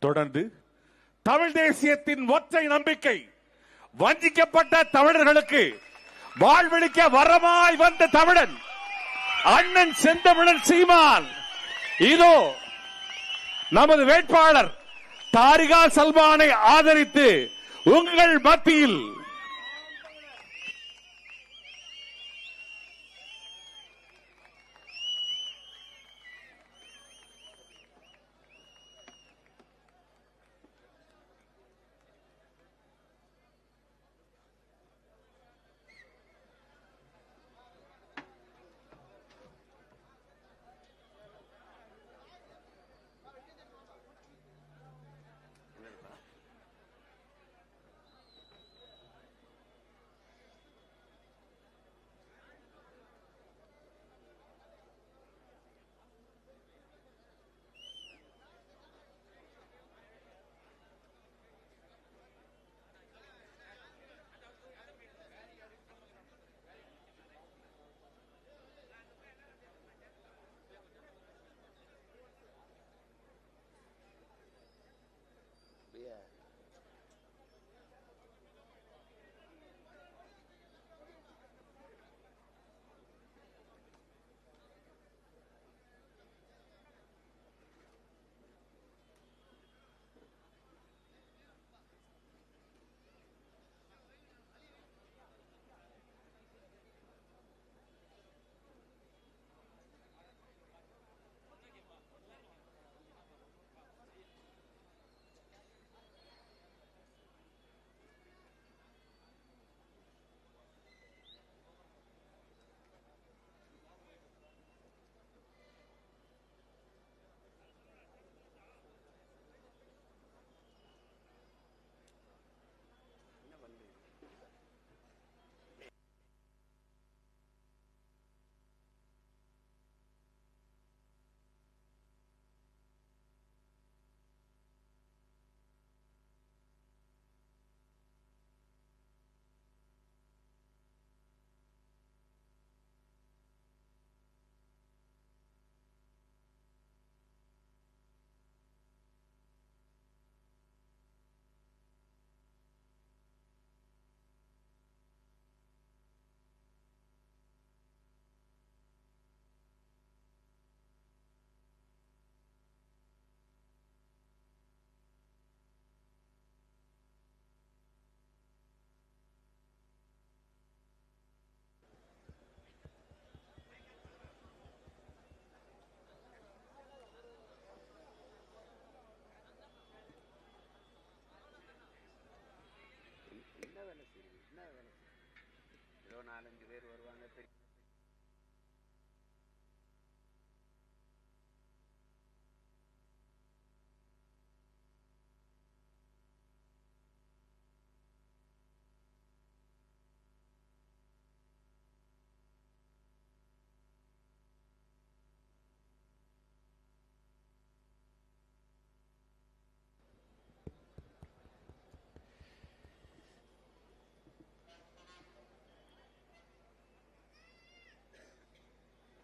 தொடர்ந்து தமிழ் தேசியத்தின் ஒற்றை நம்பிக்கை வஞ்சிக்கப்பட்ட தமிழர்களுக்கு வாழ்வளிக்க வரமாய் வந்த தமிழன் அண்ணன் செந்தமிழன் சீமான் இதோ நமது வேட்பாளர் தாரிகா சல்மானை ஆதரித்து உங்கள் மத்தியில்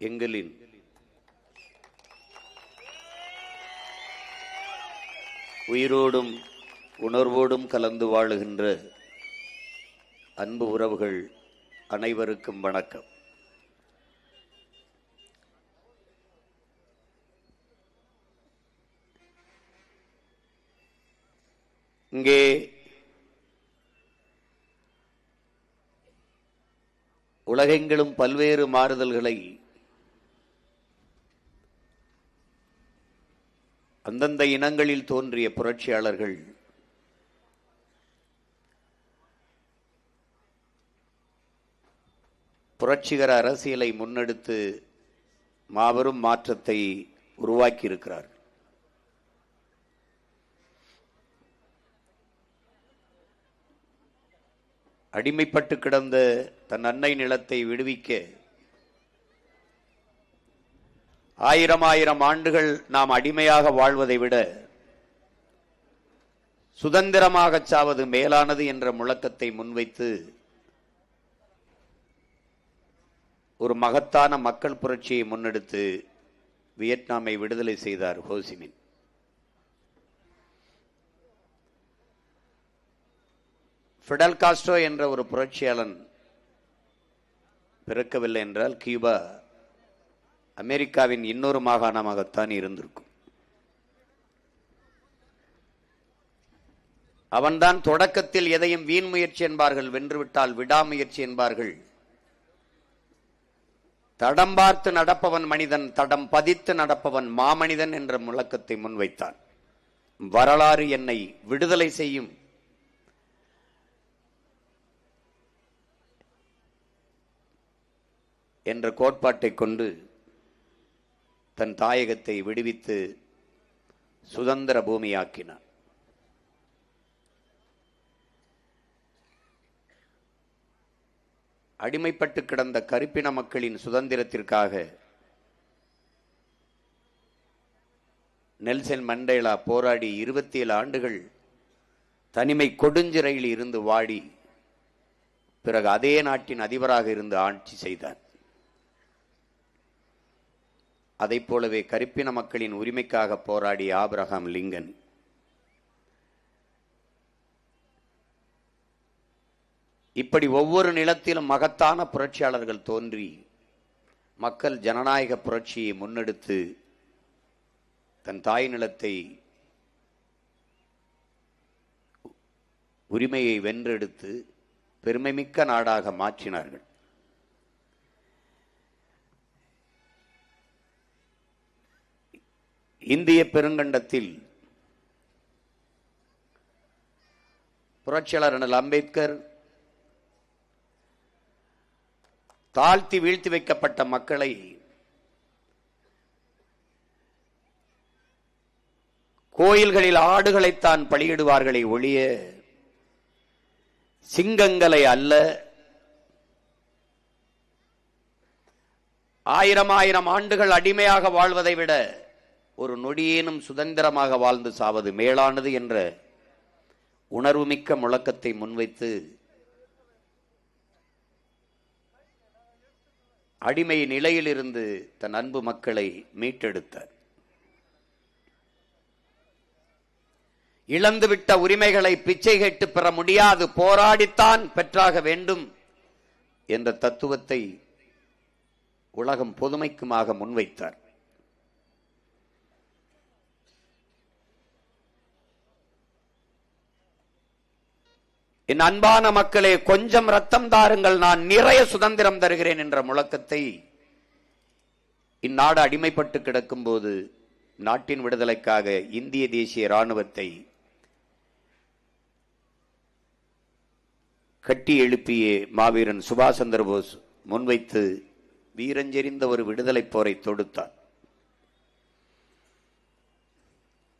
எங்களின் உயிரோடும் உணர்வோடும் கலந்து வாழுகின்ற அன்பு உறவுகள் அனைவருக்கும் வணக்கம். இங்கே உலகெங்கிலும் பல்வேறு மாறுதல்களை அந்தந்த இனங்களில் தோன்றிய புரட்சியாளர்கள் புரட்சிகர அரசியலை முன்னெடுத்து மாபெரும் மாற்றத்தை உருவாக்கியிருக்கிறார். அடிமைப்பட்டு கிடந்த தன் அன்னை நிலத்தை விடுவிக்க ஆயிரம் ஆண்டுகள் நாம் அடிமையாக வாழ்வதை விட சுதந்திரமாக சாவது மேலானது என்ற முழக்கத்தை முன்வைத்து ஒரு மகத்தான மக்கள் புரட்சியை முன்னெடுத்து வியட்நாமை விடுதலை செய்தார் ஹோ சி மின். ஃபிடல் காஸ்ட்ரோ என்ற ஒரு புரட்சியாளன் பிறக்கவில்லை என்றால் கியூபா அமெரிக்காவின் இன்னொரு மாகாணமாகத்தான் இருந்திருக்கும். அவன்தான் தொடக்கத்தில் எதையும் வீண் முயற்சி என்பார்கள், வென்றுவிட்டால் விடாமுயற்சி என்பார்கள். தடம் பார்த்து நடப்பவன் மனிதன், தடம் பதித்து நடப்பவன் மாமனிதன் என்ற முழக்கத்தை முன்வைத்தான். வரலாறு என்னை விடுதலை செய்யும் என்ற கோட்பாட்டை கொண்டு தன் தாயகத்தை விடுவித்து சுதந்திர பூமியாக்கினான். அடிமைப்பட்டு கிடந்த கருப்பின மக்களின் சுதந்திரத்திற்காக நெல்சன் மண்டேலா போராடி 27 ஆண்டுகள் தனிமை கொடுஞ்சிறையில் இருந்து வாடி பிறகு அதே நாட்டின் அதிபராக இருந்து ஆட்சி செய்தார். அதை போலவே கருப்பின மக்களின் உரிமைக்காக போராடிய ஆபிரகாம் லிங்கன் இப்படி ஒவ்வொரு நிலத்திலும் மகத்தான புரட்சியாளர்கள் தோன்றி மக்கள் ஜனநாயக புரட்சியை முன்னெடுத்து தன் தாய் நிலத்தை உரிமையை வென்றெடுத்து பெருமைமிக்க நாடாக மாற்றினார்கள். இந்திய பெருங்கண்டத்தில் புரட்சியாளர் அண்ணல் அம்பேத்கர் தாழ்த்தி வீழ்த்தி வைக்கப்பட்ட மக்களை கோயில்களில் ஆடுகளைத்தான் பலியிடுவார்களை ஒழிய சிங்கங்களை அல்ல, 1000 ஆண்டுகள் அடிமையாக வாழ்வதை விட ஒரு நொடியேனும் சுதந்திரமாக வாழ்ந்து சாவது மேலானது என்ற உணர்வுமிக்க முழக்கத்தை முன்வைத்து அடிமை நிலையிலிருந்து தன் அன்பு மக்களை மீட்டெடுத்தார். இழந்துவிட்ட உரிமைகளை பிச்சை கேட்டு பெற முடியாது, போராடித்தான் பெற்றாக வேண்டும் என்ற தத்துவத்தை உலகம் பொதுமைக்குமாக முன்வைத்தார். என் அன்பான மக்களே, கொஞ்சம் ரத்தம் தாருங்கள், நான் நிறைய சுதந்திரம் தருகிறேன் என்ற முழக்கத்தை இந்நாடு அடிமைப்பட்டு கிடக்கும் போது நாட்டின் விடுதலைக்காக இந்திய தேசிய இராணுவத்தை கட்டி எழுப்பிய மாவீரன் சுபாஷ் சந்திர போஸ் முன்வைத்து வீரஞ்செறிந்த ஒரு விடுதலை போரை தொடுத்தார்.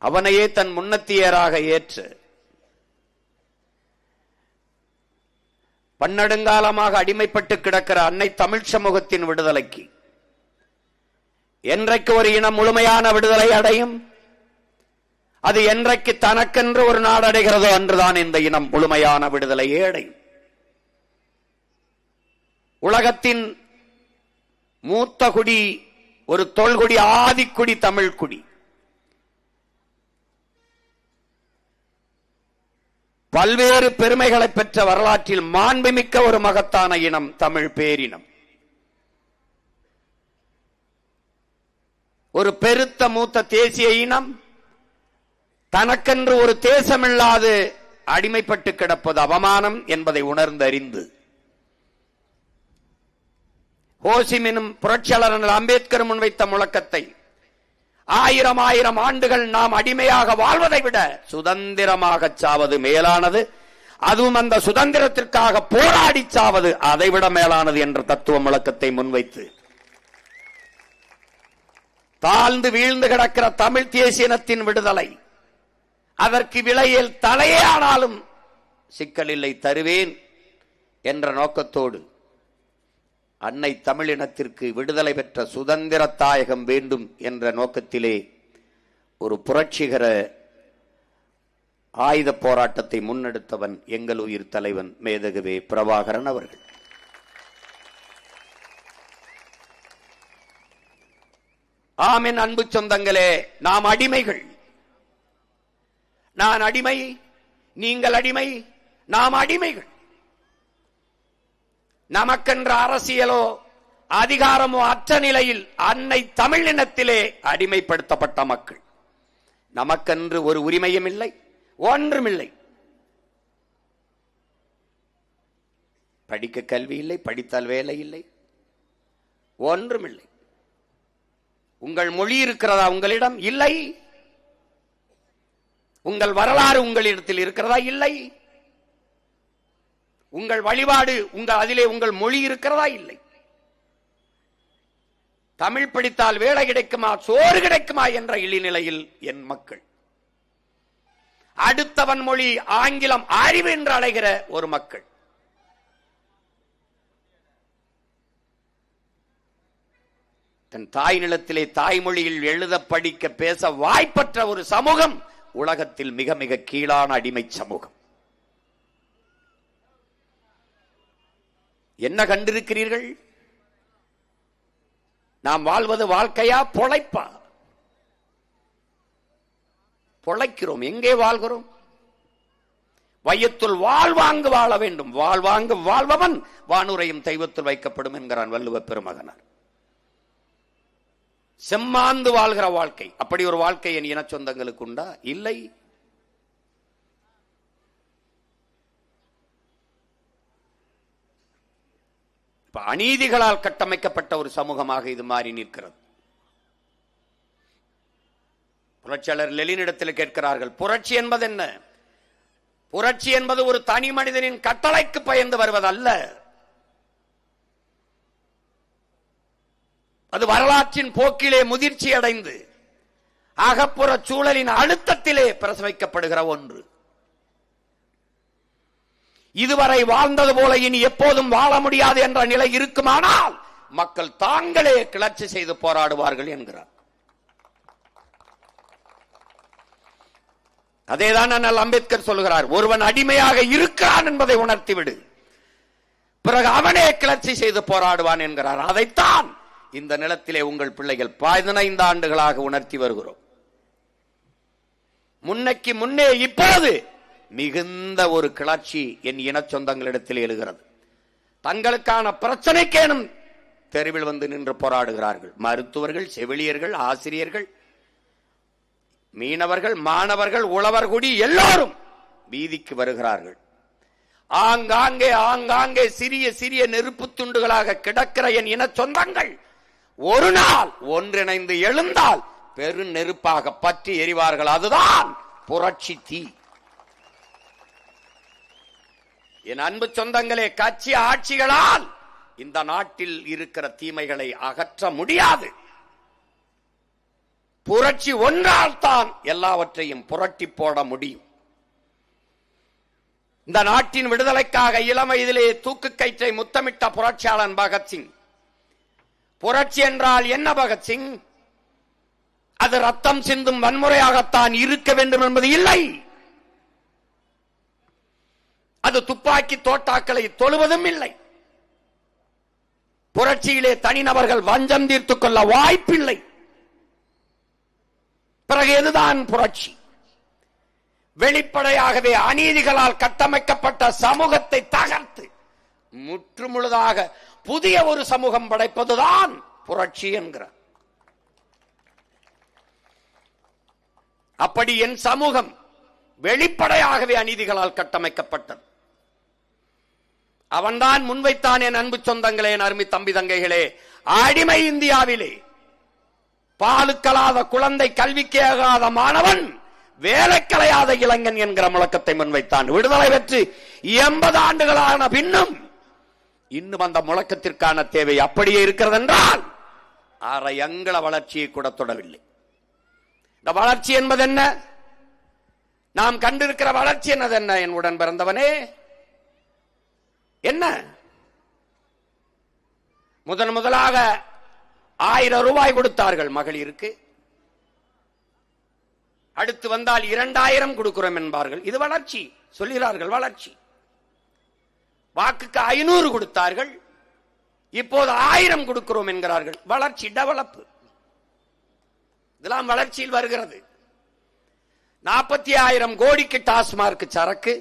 அவனையே தன் முன்னத்தியராக ஏற்று பன்னெடுங்காலமாக அடிமைப்பட்டு கிடக்கிற அன்னை தமிழ் சமூகத்தின் விடுதலைக்கு என்றைக்கு ஒரு இனம் முழுமையான விடுதலை அடையும், அது என்றைக்கு தனக்கென்று ஒரு நாடு அடைகிறதோ அன்றுதான் இந்த இனம் முழுமையான விடுதலையே அடையும். உலகத்தின் மூத்த குடி, ஒரு தொல்குடி, ஆதிக்குடி தமிழ் குடி. பல்வேறு பெருமைகளை பெற்ற வரலாற்றில் மாண்புமிக்க ஒரு மகத்தான இனம் தமிழ் பேரினம். ஒரு பெருத்த மூத்த தேசிய இனம் தனக்கென்று ஒரு தேசமில்லாது அடிமைப்பட்டு கிடப்பது அவமானம் என்பதை உணர்ந்தறிந்து ஹோசிமினும் புரட்சியாளர் அம்பேத்கர் முன்வைத்த முழக்கத்தை 1000 ஆண்டுகள் நாம் அடிமையாக வாழ்வதை விட சுதந்திரமாக சாவது மேலானது, அதுவும் அந்த சுதந்திரத்திற்காக போராடி சாவது அதைவிட மேலானது என்ற தத்துவ முழக்கத்தை முன்வைத்து தாழ்ந்து வீழ்ந்து கிடக்கிற தமிழ் தேசியனத்தின் விடுதலை, அதற்கு விலையில் தலையே ஆனாலும் சிக்கலில்லை தருவேன் என்ற நோக்கத்தோடு அன்னை தமிழினத்திற்கு விடுதலை பெற்ற சுதந்திர தாயகம் வேண்டும் என்ற நோக்கத்திலே ஒரு புரட்சிகர ஆயுத போராட்டத்தை முன்னெடுத்தவன் எங்கள் உயிர் தலைவன் மேதகுவே பிரபாகரன் அவர்கள். ஆமென். அன்பு சொந்தங்களே, நாம் அடிமைகள். நான் அடிமை, நீங்கள் அடிமை, நாம் அடிமைகள். நமக்கென்ற அரசியலோ அதிகாரமோ அற்ற நிலையில் அன்னை தமிழினத்திலே அடிமைப்படுத்தப்பட்ட மக்கள். நமக்கென்று ஒரு உரிமையும் இல்லை, ஒன்றுமில்லை. படிக்க கல்வி இல்லை, படித்தால் வேலை இல்லை, ஒன்றுமில்லை. உங்கள் மொழி இருக்கிறதா உங்களிடம்? இல்லை. உங்கள் வரலாறு உங்களிடத்தில் இருக்கிறதா? இல்லை. உங்கள் வழிபாடு அதிலே உங்கள் மொழி இருக்கிறதா? இல்லை. தமிழ் படித்தால் வேலை கிடைக்குமா, சோறு கிடைக்குமா என்ற இழிநிலையில் என் மக்கள். அடுத்தவன் மொழி ஆங்கிலம் அறிவு என்று அழைகிற ஒரு மக்கள். தன் தாய் நிலத்திலே தாய்மொழியில் எழுத படிக்க பேச வாய்ப்பற்ற ஒரு சமூகம் உலகத்தில் மிக மிக கீழான அடிமை சமூகம். என்ன கண்டிருக்கிறீர்கள்? நாம் வாழ்வது வாழ்க்கையா, பொழைப்பா? பொழைக்கிறோம். எங்கே வாழ்கிறோம்? வையத்துள் வாழ்வாங்கு வாழ வேண்டும். வாழ்வாங்கு வாழ்பவன் வானுரையும் தெய்வத்தில் வைக்கப்படும் என்கிறான் வள்ளுவ பெருமகனார். செம்மாந்து வாழ்கிற வாழ்க்கை, அப்படி ஒரு வாழ்க்கை என் இன சொந்தங்களுக்கு உண்டா? இல்லை. அநீதிகளால் கட்டமைக்கப்பட்ட ஒரு சமூகமாக இது மாறி நிற்கிறது. புரட்சியாளர் லெனினிடத்தில் கேட்கிறார்கள், புரட்சி என்பது என்ன? புரட்சி என்பது ஒரு தனி மனிதனின் கட்டளைக்கு பயந்து வருவதல்ல. அது வரலாற்றின் போக்கிலே முதிர்ச்சி அடைந்து அகப்புற சூழலின் அழுத்தத்திலே பிரசவிக்கப்படுகிற ஒன்று. இதுவரை வாழ்ந்தது போல இனி எப்போதும் வாழ முடியாது என்ற நிலை இருக்குமானால் மக்கள் தாங்களே கிளர்ச்சி செய்து போராடுவார்கள் என்கிறார். அதேதான் அண்ணல் அம்பேத்கர் சொல்கிறார், ஒருவன் அடிமையாக இருக்கிறான் என்பதை உணர்த்திவிடு, பிறகு அவனே கிளர்ச்சி செய்து போராடுவான் என்கிறார். அதைத்தான் இந்த நிலத்திலே உங்கள் பிள்ளைகள் 15 ஆண்டுகளாக உணர்த்தி வருகிறோம். முன்னைக்கு முன்னே இப்போது மிகுந்த ஒரு கிளர்ச்சி என் இன சொந்தங்களிடத்தில் எழுகிறது. தங்களுக்கான பிரச்சனைக்கேனும் தெருவில் வந்து நின்று போராடுகிறார்கள். மருத்துவர்கள், செவிலியர்கள், ஆசிரியர்கள், மீனவர்கள், மாணவர்கள், உழவர்குடி எல்லோரும் வீதிக்கு வருகிறார்கள். ஆங்காங்கே ஆங்காங்கே சிறிய சிறிய நெருப்பு துண்டுகளாக கிடக்கிற என் இன சொந்தங்கள் ஒரு நாள் ஒன்றிணைந்து எழுந்தால் பெரு நெருப்பாக பற்றி எரிவார்கள். அதுதான் புரட்சி தீ. என் அன்பு சொந்தங்களே, கட்சி ஆட்சிகளால் இந்த நாட்டில் இருக்கிற தீமைகளை அகற்ற முடியாது. புரட்சி ஒன்றால் தான் எல்லாவற்றையும் புரட்டி போட முடியும். இந்த நாட்டின் விடுதலைக்காக இளம் வயதிலே தூக்கு கயிற்றை முத்தமிட்ட புரட்சியாளன் பகத்சிங். புரட்சி என்றால் என்ன பகத்சிங்? அது ரத்தம் சிந்தும் வன்முறையாகத்தான் இருக்க வேண்டும் என்பது இல்லை. அது துப்பாக்கி தோட்டாக்களை தொழுவதும் இல்லை. புரட்சியிலே தனிநபர்கள் வஞ்சம் தீர்த்துக் கொள்ள வாய்ப்பில்லை. பிறகு எதுதான் புரட்சி? வெளிப்படையாகவே அநீதிகளால் கட்டமைக்கப்பட்ட சமூகத்தை தகர்த்து முற்றுமுழுதாக புதிய ஒரு சமூகம் படைப்பதுதான் புரட்சி என்கிறார். அப்படி என் சமூகம் வெளிப்படையாகவே அநீதிகளால் கட்டமைக்கப்பட்டது. அவன்தான் முன்வைத்தான். என் அன்பு சொந்தங்களே, என் அருமை தம்பி தங்கைகளே, அடிமை இந்தியாவிலே பாலுக்கலாத குழந்தை, கல்விக்காகாத மாணவன், வேலைக்கலையாத இளைஞன் என்கிற முழக்கத்தை முன்வைத்தான். விடுதலை பெற்று 80 ஆண்டுகளான பின்னும் இன்னும் அந்த முழக்கத்திற்கான தேவை அப்படியே இருக்கிறது என்றால் அரை அங்குல வளர்ச்சியை கூட தொடவில்லை. இந்த வளர்ச்சி என்பது என்ன? நாம் கண்டிருக்கிற வளர்ச்சி என்னது? என்ன என் உடன் பிறந்தவனே, என்ன? முதலாக 1000 ரூபாய் கொடுத்தார்கள் மகளிருக்கு. அடுத்து வந்தால் 2000 கொடுக்கிறோம் என்பார்கள். இது வளர்ச்சி சொல்கிறார்கள். வளர்ச்சி. வாக்குக்கு 500 கொடுத்தார்கள், இப்போது 1000 கொடுக்கிறோம் என்கிறார்கள். வளர்ச்சி, டெவலப். இதெல்லாம் வளர்ச்சியில் வருகிறது. 40,000 கோடிக்கு டாஸ்மார்க் சரக்கு,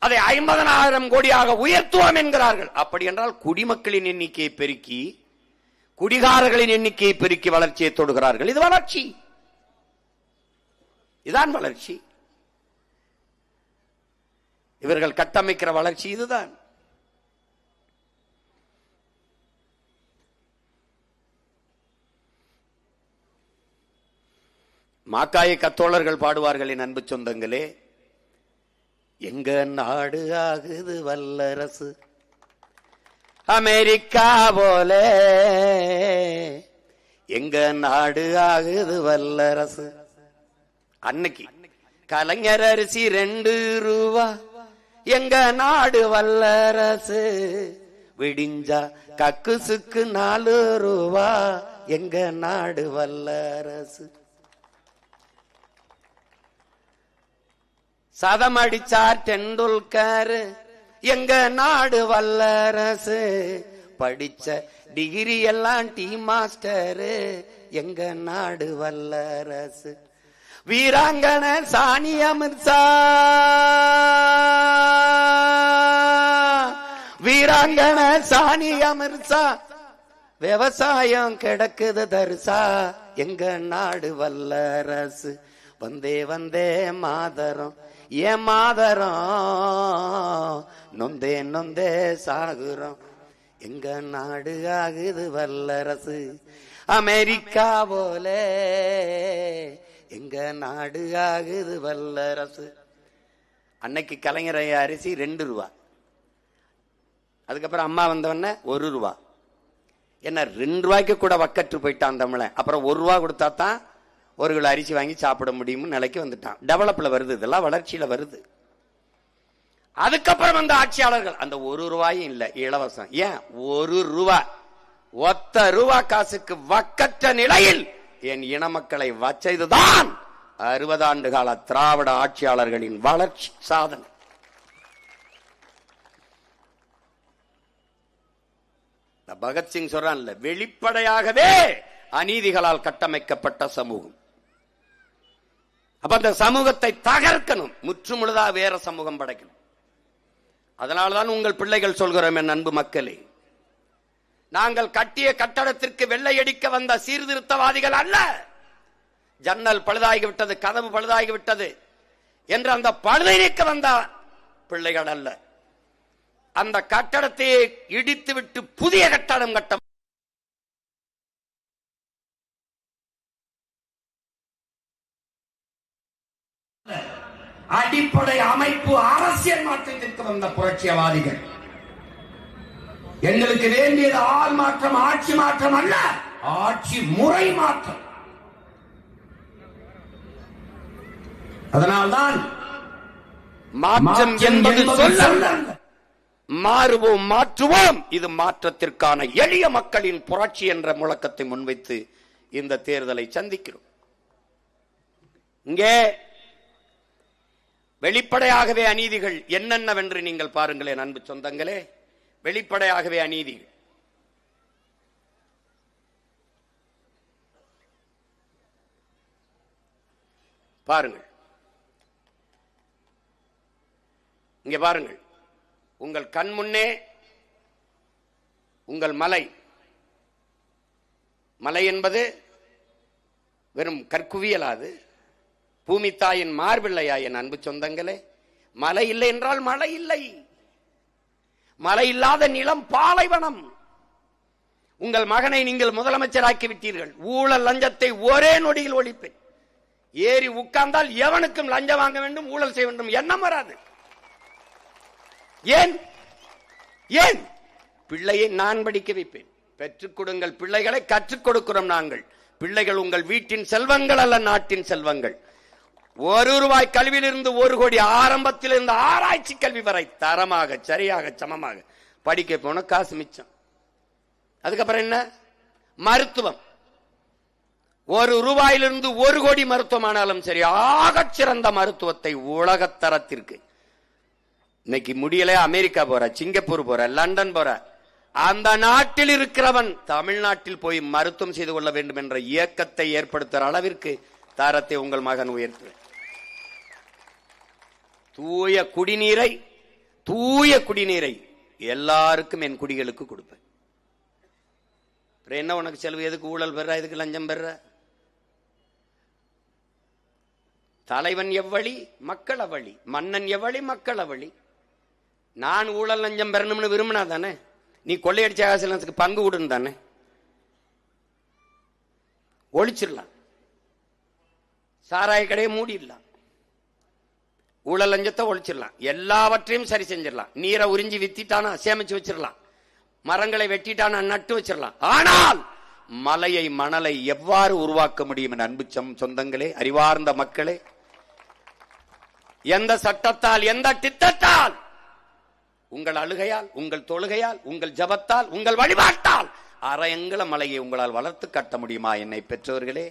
அதை 50,000 கோடியாக உயர்த்துவோம் என்கிறார்கள். அப்படி என்றால் குடிமக்களின் எண்ணிக்கையை பெருக்கி குடிகாரர்களின் எண்ணிக்கையை பெருக்கி வளர்ச்சியை தொடுகிறார்கள். இது வளர்ச்சி, இதுதான் வளர்ச்சி. இவர்கள் கட்டமைக்கிற வளர்ச்சி இதுதான். மாக்காய கத்தோழர்கள் பாடுவார்கள், என் அன்பு சொந்தங்களே, எங்க நாடு ஆகுது வல்லரசு அமெரிக்கா போல, எங்க நாடு ஆகுது வல்லரசு. அன்னைக்கு கலைஞர் அரிசி 2 ரூபா, எங்க நாடு வல்லரசு. விடிஞ்சா கக்குசுக்கு 4 ரூபா, எங்க நாடு வல்லரசு. சதம் அடிச்சார் டெண்டுல்கர், எங்க நாடு வல்லரசு. படிச்ச டிகிரி எல்லாம் டீ மாஸ்டர், எங்க நாடு வல்லரசு. வீராங்கன சானியா மிர்சா, வீராங்கன சானியா மிர்சா, விவசாயம் கிடக்குது தரிசா, எங்க நாடு வல்லரசு. வந்தே வந்தே மாதரம் ஏன் மாதரம், நொந்தே நொந்தே சாகுறோம், எங்க நாடு ஆகுது வல்லரசு அமெரிக்கா போல, எங்க நாடு ஆகுது வல்லரசு. அன்னைக்கு கலைஞர் அரிசி 2 ரூபா, அதுக்கப்புறம் அம்மா வந்தவன 1 ரூபா. என்ன 2 ரூபாய்க்கு கூட வக்கற்று போயிட்டான் தமிழன். அப்புறம் 1 ரூபா கொடுத்தா தான் 1 கிலோ அரிசி வாங்கி சாப்பிட முடியும் நிலைக்கு வந்துட்டான். டெவலப்ல வருது, இதெல்லாம் வளர்ச்சியில வருது. அதுக்கப்புறம் வந்த ஆட்சியாளர்கள் அந்த 1 ரூபாயும் இல்ல, இலவசம். ஏன் 1 ரூபா, ஒத்த ரூபா காசுக்கு வக்கற்ற நிலையில் என் இன மக்களை வச்சதுதான் 60 ஆண்டு கால திராவிட ஆட்சியாளர்களின் வளர்ச்சி சாதனை. பகத்சிங் சொல்றான்ல, வெளிப்படையாகவே அநீதிகளால் கட்டமைக்கப்பட்ட சமூகம். அப்ப அந்த சமூகத்தை தகர்க்கணும், முற்றுமுழுதா வேற சமூகம் படைக்கணும். அதனால்தான் உங்கள் பிள்ளைகள் சொல்கிறோம், என் அன்பு மக்களே, நாங்கள் கட்டிய கட்டடத்திற்கு வெள்ளையடிக்க வந்த சீர்திருத்தவாதிகள் அல்ல. ஜன்னல் பழுதாகிவிட்டது, கதவு பழுதாகிவிட்டது என்று அந்த பழுதை நீக்க வந்த பிள்ளைகள் அல்ல. அந்த கட்டடத்தை இடித்துவிட்டு புதிய கட்டடம் கட்ட அடிப்படை அமைப்பு அரசியல் மாற்றத்திற்கு வந்த புரட்சியவாதிகள். எங்களுக்கு வேண்டியது ஆள் மாற்றம், ஆட்சி மாற்றம் அல்ல, ஆட்சி முறை மாற்றம். அதனால்தான் மாற்றம் என்பது சொல்ல, மாறுவோம் மாற்றுவோம். இது மாற்றத்திற்கான எளிய மக்களின் புரட்சி என்ற முழக்கத்தை முன்வைத்து இந்த தேர்தலை சந்திக்கிறோம். இங்கே வெளிப்படையாகவே அநீதிகள் என்னென்னவென்று நீங்கள் பாருங்களேன் அன்பு சொந்தங்களே. வெளிப்படையாகவே அநீதிகள். பாருங்கள், இங்க பாருங்கள், உங்கள் கண் முன்னே உங்கள் மலை, மலை என்பது வெறும் கற்குவியலாது, பூமி தாயின் மார்பிள்ளையா என் அன்பு சொந்தங்களே. மழை இல்லை என்றால் மழை இல்லை. மழை இல்லாத நிலம் பாலைவனம். உங்கள் மகனை நீங்கள் முதலமைச்சராக்கி விட்டீர்கள். ஊழல் லஞ்சத்தை ஒரே நொடியில் ஒழிப்பேன். ஏறி உட்கார்ந்தால் எவனுக்கும் லஞ்சம் வாங்க வேண்டும், ஊழல் செய்ய வேண்டும் எண்ணம் வராது. ஏன் ஏன் பிள்ளையை நான் படிக்க வைப்பேன். பெற்றுக் கொடுங்கள் பிள்ளைகளை, கற்றுக் கொடுக்கிறோம் நாங்கள். பிள்ளைகள் உங்கள் வீட்டின் செல்வங்கள் அல்ல, நாட்டின் செல்வங்கள். 1 ரூபாய் கல்வியிலிருந்து 1 கோடி, ஆரம்பத்தில் இருந்து ஆராய்ச்சி கல்வி வரை தரமாக சரியாக சமமாக படிக்க போன காசு மிச்சம். அதுக்கப்புறம் என்ன? மருத்துவம். 1 ரூபாயிலிருந்து 1 கோடி மருத்துவமானாலும் சரி, ஆகச் சிறந்த மருத்துவத்தை உலகத்தரத்திற்கு. இன்னைக்கு முடியல, அமெரிக்கா போற, சிங்கப்பூர் போற, லண்டன் போற, அந்த நாட்டில் இருக்கிறவன் தமிழ்நாட்டில் போய் மருத்துவம் செய்து கொள்ள வேண்டும் என்ற இயக்கத்தை ஏற்படுத்துகிற அளவிற்கு தரத்தை உங்கள் மகன் உயர்த்துவேன். தூய குடிநீரை தூய குடிநீரை எல்லாருக்கும் என் குடிகளுக்கு கொடுப்பேன். என்ன உனக்கு செலவு? எதுக்கு ஊழல் பெற? எதுக்கு லஞ்சம் பெற? தலைவன் எவ்வழி, மக்கள் அவ்வழி. மன்னன் எவ்வழி, மக்கள் அவ்வழி. நான் ஊழல் லஞ்சம் பெறணும்னு விரும்பினா தானே நீ கொள்ளையடிச்ச காசுக்கு பங்கு விடுன்னு தானே ஒழிச்சிடலாம். சாராய கடையை மூடிடலாம், ஊழல் லஞ்சத்தை ஒழிச்சிடலாம், எல்லாவற்றையும் சரி செஞ்சிடலாம். நீரை உறிஞ்சி வித்திட்டானா சேமிச்சு வச்சிடலாம், மரங்களை வெட்டிட்டானா நட்டு வச்சிடலாம். ஆனால் மலையை மணலை எவ்வாறு உருவாக்க முடியும்? என் அன்பு சொந்தங்களே, அறிவார்ந்த மக்களே, எந்த சட்டத்தால், எந்த திட்டத்தால்? உங்கள் அழுகையால், உங்கள் தொழுகையால், உங்கள் ஜபத்தால், உங்கள் வழிபாட்டால் அரையங்கள மலையை உங்களால் வளர்த்து கட்ட முடியுமா? என்னை பெற்றவர்களே,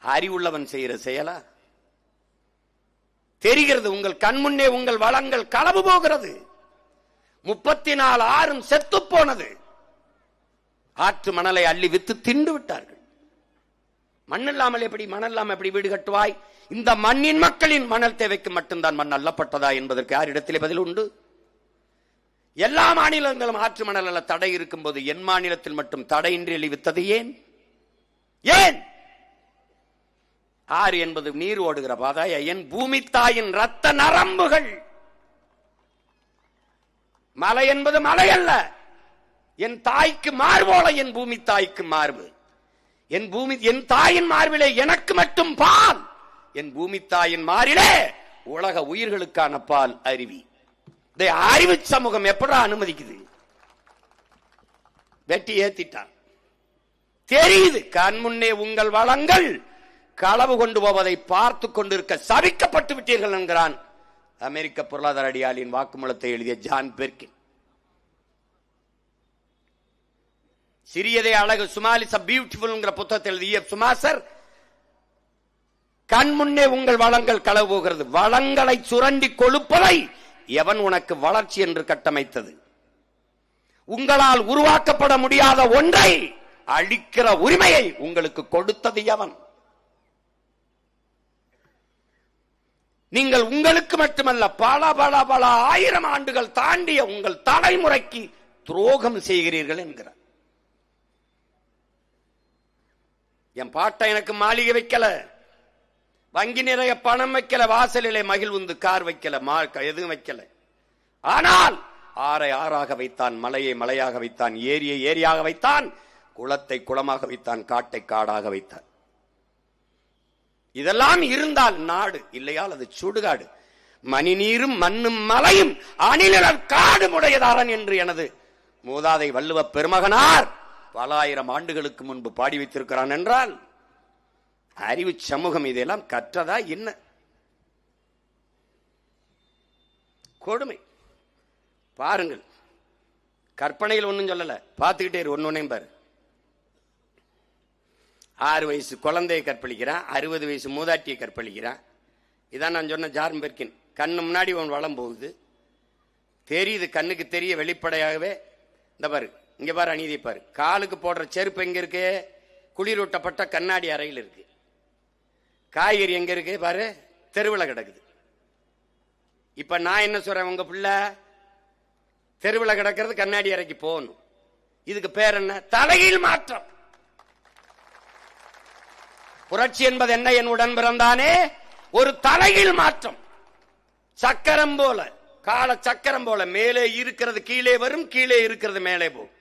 அறிவுள்ளவன் செய்கிற செயலா? தெரிகிறது, உங்கள் கண்முன்னே உங்கள் வளங்கள் களவு போகிறது. 34 ஆறும் செத்து போனது. ஆற்று மணலை அள்ளி வித்து திண்டு விட்டார்கள். மண் இல்லாமல் எப்படி, மணல் இல்லாமல் எப்படி வீடு கட்டுவாய்? இந்த மண்ணின் மக்களின் மணல் தேவைக்கு மட்டும்தான் மண் அள்ளப்பட்டதா என்பதற்கு யாரிடத்திலே பதில் உண்டு? எல்லா மாநிலங்களும் ஆற்று மணல் தடை இருக்கும் போது என் மாநிலத்தில் மட்டும் தடையின்றி அழிவித்தது ஏன்? ஏன்? ஆறு என்பது நீர் ஓடுகிற பாதாய என் பூமி தாயின் ரத்த நரம்புகள். மலை என்பது மலை அல்ல, என் தாய்க்கு மார்போல என் பூமி தாய்க்கு மார்பு. என் தாயின் மார்பிலே எனக்கு மட்டும் பால், என் பூமி தாயின் மாறிலே உலக உயிர்களுக்கான பால் அருவி. அறிவு சமூகம் எப்படா அனுமதிக்குது? வெட்டி ஏத்திட்டான். தெரியுது, கண் முன்னே உங்கள் வளங்கள் களவு கொண்டு போவதை பார்த்து கொண்டிருக்க சபிக்கப்பட்டு விட்டீர்கள் என்கிறான் அமெரிக்க பொருளாதார அடியாளின் வாக்குமூலத்தை எழுதிய ஜான் பெர்கின். சிறியதே அழகு, சுமாலிஸ் பியூட்டிஃபுல் புத்தகத்தை எழுதிய சுமாசர், கண் முன்னே உங்கள் வளங்கள் களவு போகிறது. வளங்களை சுரண்டி கொழுப்பதை எவன் உனக்கு வளர்ச்சி என்று கட்டமைத்தது? உங்களால் உருவாக்கப்பட முடியாத ஒன்றை அழிக்கிற உரிமையை உங்களுக்கு கொடுத்தது எவன்? நீங்கள் உங்களுக்கு மட்டுமல்ல, பல பல பல ஆயிரம் ஆண்டுகள் தாண்டிய உங்கள் தலைமுறைக்கு துரோகம் செய்கிறீர்கள் என்கிறார். என் பாட்டை எனக்கு மாளிகை வைக்கல, வங்கி நிறைய பணம் வைக்கல, வாசலிலே மகிழ்வுந்து கார் வைக்கல, எதுவும் வைக்கல. ஆனால் ஆறை ஆறாக வைத்தான், மலையை மலையாக வைத்தான், ஏரியை ஏரியாக வைத்தான், குளத்தை குளமாக வைத்தான், காட்டை காடாக வைத்தான். இதெல்லாம் இருந்தால் நாடு, இல்லையால் அது சுடுகாடு. மணி நீரும் மண்ணும் மலையும் அணிநிழல் காடு முடையதாரன் என்று எனது மூதாதை வள்ளுவ பெருமகனார் பல ஆயிரம் ஆண்டுகளுக்கு முன்பு பாடி வைத்திருக்கிறான் என்றால் அறிவு சமூகம் இதெல்லாம் கற்றதா என்ன? கொடுமை பாருங்கள். கற்பனையில் ஒன்னும் சொல்லல, பார்த்துக்கிட்டே ஒன்னொன்னையும் பாரு. 6 வயசு குழந்தையை கற்பழிக்கிறான், 60 வயசு மூதாட்டியை கற்பழிக்கிறான். இதான் நான் சொன்ன ஜான் பெர்கின். கண்ணு முன்னாடி அவன் வளம் போகுது, தெரியுது, கண்ணுக்கு தெரிய வெளிப்படையாகவே. இந்த பாரு, இங்க பாரு, அநீதி பாரு. காலுக்கு போடுற செருப்பு எங்க இருக்கு? குளிரூட்டப்பட்ட கண்ணாடி அறையில் இருக்கு. காய்கறி எங்க இருக்கு பாரு? தெருவில் கிடக்குது. இப்ப நான் என்ன சொல்றேன், உங்க பிள்ளை தெருவில் கிடக்கிறது, கண்ணாடி அறைக்கு போகணும். இதுக்கு பேர் என்ன? தலைகீழ் மாற்றம். புரட்சி என்பது என்ன? என் உடன் பிறந்தானே, ஒரு தலைகீழ் மாற்றம். சக்கரம் போல, கால சக்கரம் போல, மேலே இருக்கிறது கீழே வரும், கீழே இருக்கிறது மேலே போகும்.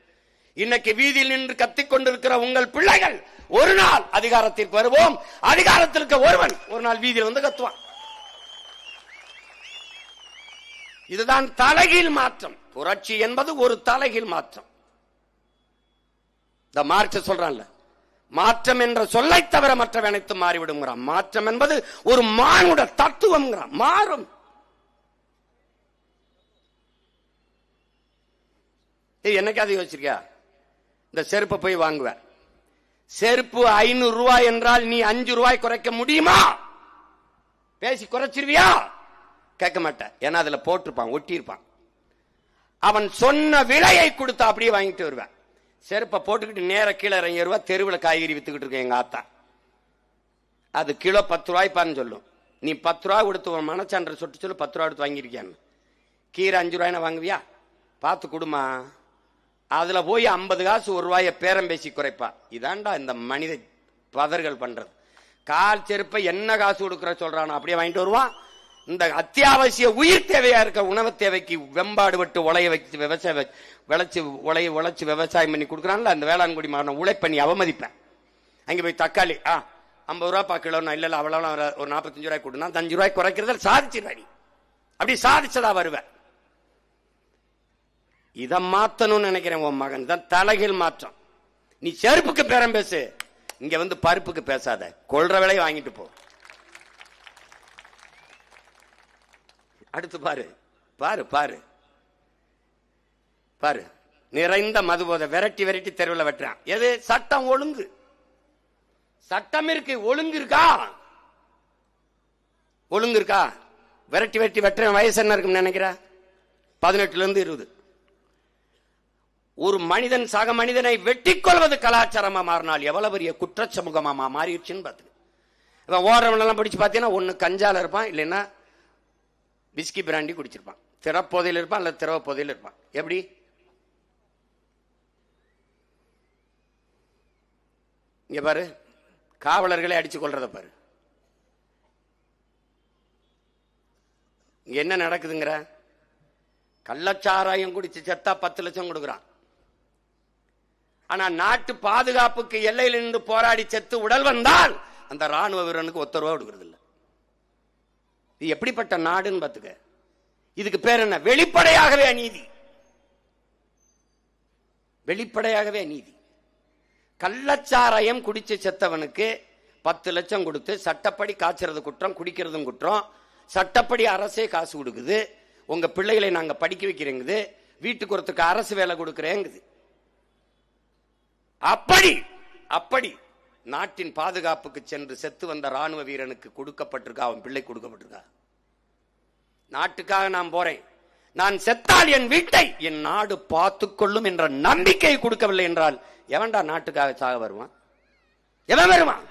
இன்னைக்கு வீதியில் நின்று கத்திக் கொண்டிருக்கிற உங்கள் பிள்ளைகள் ஒரு நாள் அதிகாரத்திற்கு வருவோம், அதிகாரத்திற்கு ஒருவன் ஒரு நாள் வீதியில் வந்து கத்துவான். இதுதான் தலைகீழ் மாற்றம். புரட்சி என்பது ஒரு தலைகீழ் மாற்றம். இந்த மார்க்ஸ் சொல்றான்ல, மாற்றம் என்ற சொல்லை தவிர மற்ற அனைத்து மாறிவிடும். மாற்றம் என்பது ஒரு மானுட தத்துவம். மாறும். என்னைக்காவது யோசிச்சிருக்கியா? இந்த செருப்பை போய் வாங்குவேன், செருப்பு 500 ரூபாய் என்றால் நீ 5 ரூபாய் குறைக்க முடியுமா? பேசி குறைச்சிருவியா? கேட்க மாட்டேன். ஏன்னா அதுல போட்டிருப்பான், ஒட்டியிருப்பான். அவன் சொன்ன விலையை கொடுத்து அப்படியே வாங்கிட்டு வருவேன். செருப்பை போட்டுக்கிட்டு நேர கீழே இறங்கி வருவா. தெருவில் காய்கறி வித்துக்கிட்டு இருக்கேன் எங்க ஆத்தா. அது கிலோ 10 ரூபாய்ப்பான்னு சொல்லும். நீ 10 ரூபாய் கொடுத்து மனச்சான்ற சொட்டு சொல்லு, 10 ரூபாய் எடுத்து வாங்கியிருக்கியான்னு. கீரை 5 ரூபாய்னா வாங்குவியா? பார்த்து கொடுமா. அதுல போய் 50 காசு 1 ரூபாய பேரம் பேசி குறைப்பா. இதாண்டா இந்த மனித பதர்கள் பண்றது. கால் செருப்பை என்ன காசு கொடுக்குற சொல்றான் அப்படியே வாங்கிட்டு வருவான். இந்த அத்தியாவசிய உயிர் தேவையா இருக்க உணவு தேவைக்கு வெம்பாடு விட்டு உலைய வச்சு விவசாய உழைச்சு விவசாயம் பண்ணி கொடுக்குறான்ல, அந்த வேளாண்குடி மாவன உழைப்பண்ணி அவமதிப்பேன். அங்கே போய் தக்காளி 50 ரூபா கிலோன்னா இல்ல அவ்வளோ ஒரு 45 ரூபாய் கொடுனா 5 ரூபாய் குறைக்கிறத சாதிச்சிருவாடி. அப்படி சாதிச்சதா வருவேன். இதை மாத்தணும்னு நினைக்கிறேன். உன் மகன் தான் தலைகீழ் மாற்றம். நீ செருப்புக்கு பேரம் பேசு, இங்க வந்து பருப்புக்கு பேசாத. கொள்ற விலையை வாங்கிட்டு போ. அடுத்து பாரு பாரு பாரு பாரு, நிறைந்த மதுபோதை விரட்டி விரட்டி தெருவில் வெட்டுறான். எது? சட்டம் ஒழுங்கு. சட்டம் இருக்கு, ஒழுங்கு இருக்கா? ஒழுங்கு இருக்கா? விரட்டி விரட்டி வெட்டுற வயசு என்ன இருக்குன்னு நினைக்கிற? 18 இருந்து 20. ஒரு மனிதன் சக மனிதனை வெட்டிக் கொள்வது கலாச்சாரமா மாறினால் எவ்வளவு பெரிய குற்ற சமூகமா மாறிடுச்சுன்னு பார்த்து. ஓரவனெல்லாம் படிச்சு பார்த்தீங்கன்னா ஒன்னு கஞ்சால இருப்பான், இல்லைன்னா விஸ்கி பிராண்டி குடிச்சிருப்பான். திறப்போதையில் இருப்பான், அல்ல திரவ போதையில் இருப்பான். எப்படி? இங்க பாரு, காவலர்களை அடிச்சு கொள்றத பாரு. என்ன நடக்குதுங்கிற? கள்ளச்சாராயம் குடிச்சு செத்தா 10 லட்சம் கொடுக்குறான். ஆனா நாட்டு பாதுகாப்புக்கு எல்லையில் இருந்து போராடி செத்து உடல் வந்தால் அந்த ராணுவ வீரனுக்கு 1 ரூபா கொடுக்கறது இல்லை. இது எப்படிப்பட்ட நாடுன்னு பாத்துக்க. இதுக்கு பேர் என்ன? வெளிப்படையாகவே அநீதி. வெளிப்படையாகவே அநீதி. கள்ளச்சாராயம் குடிச்சு செத்தவனுக்கு 10 லட்சம் கொடுத்து சட்டப்படி காய்ச்சறது குற்றம், குடிக்கிறதும் குற்றம். சட்டப்படி அரசே காசு கொடுக்குது. உங்க பிள்ளைகளை நாங்க படிக்க வைக்கிறேங்குது, வீட்டுக்கு ஒருத்தருக்கு அரசு வேலை கொடுக்கிறேங்குது. அப்படி அப்படி நாட்டின் பாதுகாப்புக்கு சென்று செத்து வந்த ராணுவ வீரனுக்கு கொடுக்கப்பட்டிருக்கா? அவன் பிள்ளை கொடுக்கப்பட்டிருக்கா? நாட்டுக்காக நான் போறேன், நான் செத்தால் என் வீட்டை என் நாடு பார்த்துக்கொள்ளும் என்ற நம்பிக்கை கொடுக்கவில்லை என்றால் எவன்டா நாட்டுக்காக சாக வருவான்? எவன் வருவான்?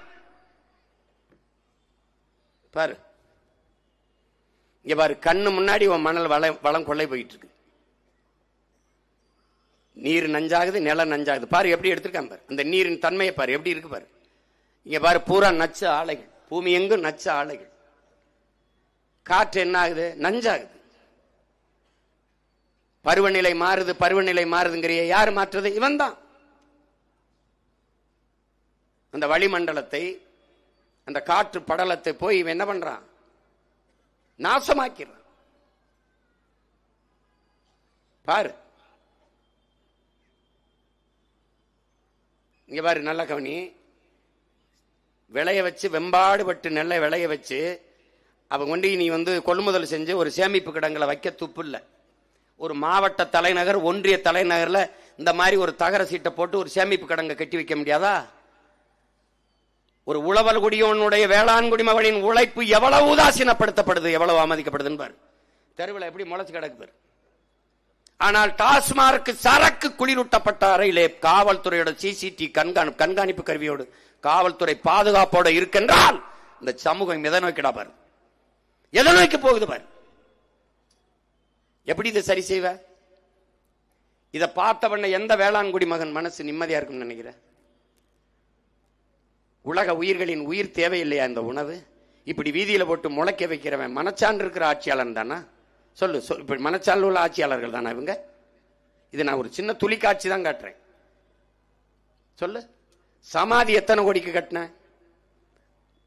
பாரு, இங்க பாரு, கண்ணு முன்னாடி உன் மணல் வளம் கொள்ளை போயிட்டு இருக்கு. நீர் நஞ்சாகுது, நிலம் நஞ்சாகுது. பாரு எப்படி எடுத்திருக்கான் பாரு. அந்த நீரின் தன்மையை பாரு எப்படி இருக்கு பாரு. இங்க பாரு, பூரா நச்சு ஆலைகள், பூமி எங்கும் நச்சு ஆலைகள். காற்று என்ன ஆகுது? நஞ்சாகுது. பருவநிலை மாறுது, பருவநிலை மாறுதுங்கிறிய யார் மாற்றுறது? இவன் தான். அந்த வளிமண்டலத்தை, அந்த காற்று படலத்தை போய் இவன் என்ன பண்றான்? நாசமாக்கிறான். பாரு, இங்க பாரு, நல்ல கவனி. விளைய வச்சு வெம்பாடு பட்டு நெல்லை விளைய வச்சு அவங்க கொண்டு நீ வந்து கொள்முதல் செஞ்சு ஒரு சேமிப்பு கிடங்களை வைக்க துப்பு இல்லை. ஒரு மாவட்ட தலைநகர், ஒன்றிய தலைநகர்ல இந்த மாதிரி ஒரு தகர சீட்டை போட்டு ஒரு சேமிப்பு கிடங்க கட்டி வைக்க முடியாதா? ஒரு உழவல் குடியோனுடைய வேளாண்குடி மகனின் உழைப்பு எவ்வளவு உதாசீனப்படுத்தப்படுது, எவ்வளவு அவமதிக்கப்படுதுன்னு பாரு. தெருவில் எப்படி முளைச்சு கிடக்கு பாரு. ஆனால் டாஸ்மார்க் சரக்கு குளிரூட்டப்பட்ட அறையிலே காவல்துறையோட சிசிடி கண்காணிப்பு கருவியோடு காவல்துறை பாதுகாப்போட இருக்கின்றால் இந்த சமூகம் எதை நோக்கிடா பாரு, எதை நோக்கி போகுது பாரு. எப்படி இதை சரி செய்வ? இதை பார்த்தவன எந்த வேளாண்குடி மகன் மனசு நிம்மதியா இருக்கும்னு நினைக்கிற? உலக உயிர்களின் உயிர் தேவையில்லையா இந்த உணவு? இப்படி வீதியில போட்டு முளைக்க வைக்கிறவன் மனச்சான்று இருக்கிற ஆட்சியாளன் தானா? சொல்லு. இப்படி மனச்சான்று உள்ள ஆட்சியாளர்கள் தானா இவங்க? இது நான் ஒரு சின்ன துளி காட்சி தான் காட்டுறேன். சொல்லு. சமாதி எத்தனை கோடிக்கு கட்டின?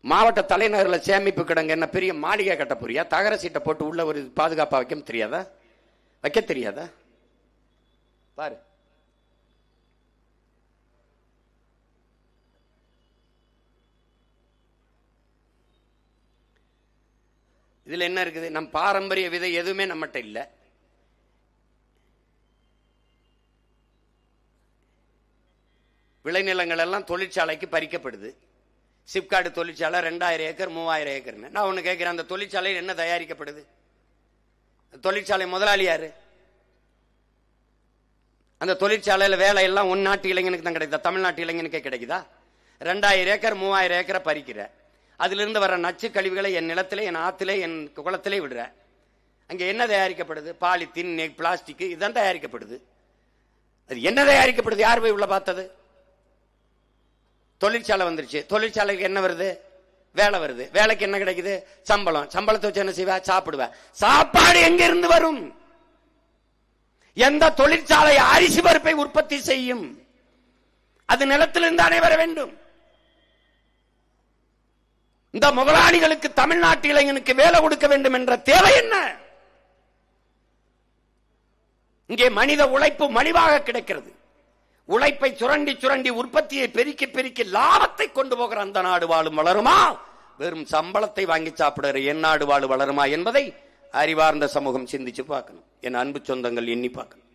மாவட்ட தலைநகரில் சேமிப்பு கிடங்க என்ன பெரிய மாளிகை கட்ட போறியா? தகர சீட்டை போட்டு உள்ள ஒரு பாதுகாப்பா வைக்க தெரியாதா? வைக்க தெரியாதா? பாரு. இதுல என்ன இருக்குது? நம் பாரம்பரிய விதை எதுவுமே நம்மகிட்ட இல்ல. விளைநிலங்கள் எல்லாம் தொழிற்சாலைக்கு பறிக்கப்படுது. சிப்காடு தொழிற்சாலை 2000 ஏக்கர் 3000 ஏக்கர்னு. நான் ஒண்ணு கேட்கிறேன், அந்த தொழிற்சாலையில் என்ன தயாரிக்கப்படுது? தொழிற்சாலை முதலாளி யாரு? அந்த தொழிற்சாலையில வேலை எல்லாம் உன் நாட்டு இளைஞனுக்கு தான் கிடைக்குதா? தமிழ்நாட்டு இளைஞனுக்கே கிடைக்குதா? 2000 ஏக்கர் 3000 ஏக்கரை பறிக்கிற, அதிலிருந்து வர நச்சு கழிவுகளை என் நிலத்திலே, என் ஆத்திலே, என் குளத்திலே விடுற. அங்க என்ன தயாரிக்கப்படுது? பாலித்தீன், பிளாஸ்டிக், இதுதான் தயாரிக்கப்படுது. அது என்ன தயாரிக்கப்படுது? யார் போய் உள்ள பார்த்தது? தொழிற்சாலை வந்துருச்சு. தொழிற்சாலைக்கு என்ன வருது? வேலை வருது. வேலைக்கு என்ன கிடைக்குது? சம்பளம். சம்பளத்தை வச்சு என்ன செய்வா? சாப்பிடுவா. சாப்பாடு எங்க இருந்து வரும்? எந்த தொழிற்சாலை அரிசி பருப்பை உற்பத்தி செய்யும்? அது நிலத்திலிருந்து தானே வர வேண்டும். இந்த முதலாளிகளுக்கு தமிழ்நாட்டு இளைஞனுக்கு வேலை கொடுக்க வேண்டும் என்ற தேவை என்ன? இங்கே மனித உழைப்பு மலிவாக கிடைக்கிறது. உழைப்பை சுரண்டி சுரண்டி உற்பத்தியை பெருக்கி பெருக்கி லாபத்தை கொண்டு போகிற அந்த நாடு வாழும் வளருமா? வெறும் சம்பளத்தை வாங்கி சாப்பிடுற என் நாடு வாழு வளருமா என்பதை அறிவார்ந்த சமூகம் சிந்திச்சு பார்க்கணும். என் அன்பு சொந்தங்கள் எண்ணி பார்க்கணும்.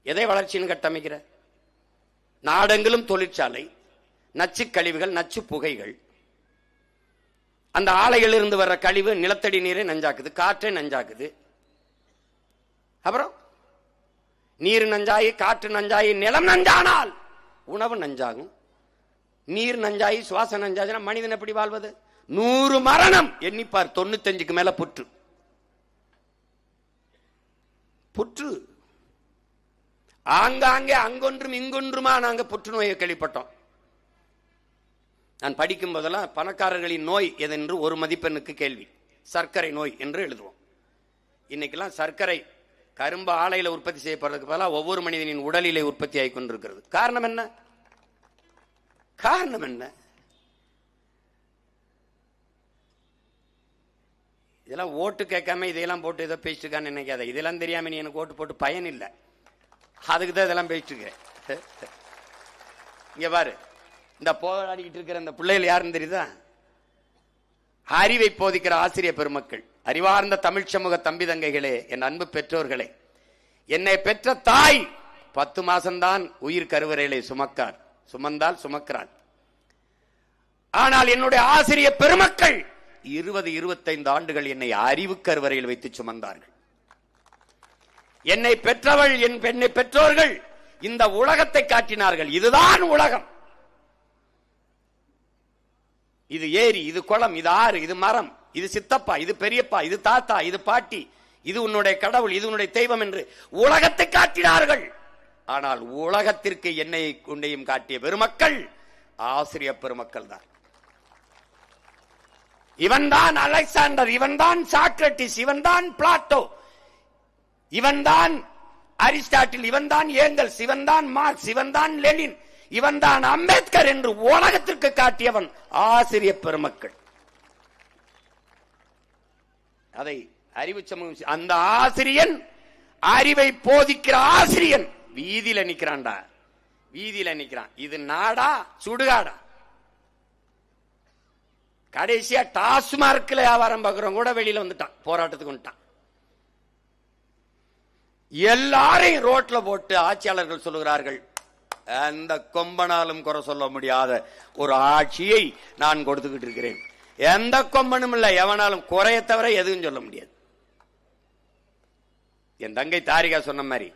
எதை வளர்ச்சின்னு கட்டமைக்கிற? நாடெங்கிலும் தொழிற்சாலை, நச்சு கழிவுகள், நச்சு புகைகள். அந்த ஆலைகளிலிருந்து வர்ற கழிவு நிலத்தடி நீரை நஞ்சாக்குது, காற்றை நஞ்சாக்குது. அப்புறம் நீர் நஞ்சாயி, காற்று நஞ்சாயி, நிலம் நஞ்சானால் உணவு நஞ்சாகும். நீர் நஞ்சாயி, சுவாச நஞ்சாச்சுன்னா மனிதன் எப்படி வாழ்வது? 100 மரணம் எண்ணிப்பார். 95க்கு மேல புற்று. புற்று ஆங்காங்கே அங்கொன்றும் இங்கொன்றுமா நாங்க புற்றுநோயை கேள்விப்பட்டோம். நான் படிக்கும் போதெல்லாம் பணக்காரர்களின் நோய் எதென்று ஒரு மதிப்பெண்ணுக்கு கேள்வி. சர்க்கரை நோய் என்று எழுதுவோம். இன்னைக்கெல்லாம் சர்க்கரை கரும்பு ஆலையில உற்பத்தி செய்யப்படுறதுக்கு பதிலாக ஒவ்வொரு மனிதனின் உடலிலே உற்பத்தி ஆகி கொண்டிருக்கிறது. காரணம் என்ன? காரணம் என்ன? இதெல்லாம் ஓட்டு கேட்காம இதையெல்லாம் போட்டு ஏதோ பேசிட்டு இருக்கான்னு நினைக்காத. இதெல்லாம் தெரியாம நீ எனக்கு ஓட்டு போட்டு பயன் இல்லை. அதுக்கு தான் இதெல்லாம் பேசிட்டு இருக்க. இங்க பாரு, இந்த போராடிக்கிட்டு இருக்கிற இந்த பிள்ளைகள் யாருன்னு தெரியுதா? அறிவை போதிக்கிற ஆசிரியர் பெருமக்கள், அறிவார்ந்த தமிழ் சமூக தம்பி தங்கைகளே, என் அன்பு பெற்றோர்களே, என்னை பெற்ற தாய் 10 மாசம்தான் உயிர் கருவறையிலே சுமந்தால் சுமக்கிறாள். ஆனால் என்னுடைய ஆசிரியர் பெருமக்கள் 20-25 ஆண்டுகள் என்னை அறிவு கருவறையில் வைத்து சுமந்தார்கள். என்னை பெற்றவள், என்னை பெற்றோர்கள் இந்த உலகத்தை காட்டினார்கள். இதுதான் உலகம். இது ஏரி, இது குளம், இது ஆறு, இது மரம், இது சித்தப்பா, இது பெரியப்பா, இது தாத்தா, இது பாட்டி, இது உன்னுடைய கடவுள், இது உன்னுடைய தெய்வம் என்று உலகத்தை காட்டினார்கள். ஆனால் உலகத்திற்கு என்னை கொண்டையும் காட்டிய பெருமக்கள் ஆசிரியர் பெருமக்கள் தான். இவன் தான் அலெக்சாண்டர், இவன் தான் சாக்ரட்டிஸ், இவன் தான் பிளாட்டோ, இவன் தான் அரிஸ்டாட்டில், இவன் தான் ஏங்கல்ஸ், இவன் தான் மார்க்ஸ், இவன் தான் லெனின், இவன் தான் அம்பேத்கர் என்று உலகத்திற்கு காட்டியவன் ஆசிரியர் பெருமக்கள். அதை அறிவு சமூகம். அந்த ஆசிரியன், அறிவை போதிக்கிற ஆசிரியன் வீதியில நிக்கிறான்டா, வீதியில நிக்கிறான். இது நாடா சுடுகாடா? கடைசியா டாஸ்மார்க்ல வியாபாரம் பார்க்கிறோம் கூட வெளியில வந்துட்டான், போராட்டத்துக்கு வந்துட்டான். எல்லாரையும் ரோட்ல போட்டு ஆட்சியாளர்கள் சொல்லுகிறார்கள், அந்த கொம்பனாலும் குறை சொல்ல முடியாத ஒரு ஆட்சியை நான் கொடுத்துக்கிட்டு இருக்கிறேன். எந்த கொம்பனும் இல்ல, எவனாலும் குறைய தவிர எதுவும் சொல்ல முடியாது. என் தங்கை தாரிகா சொன்ன மாதிரி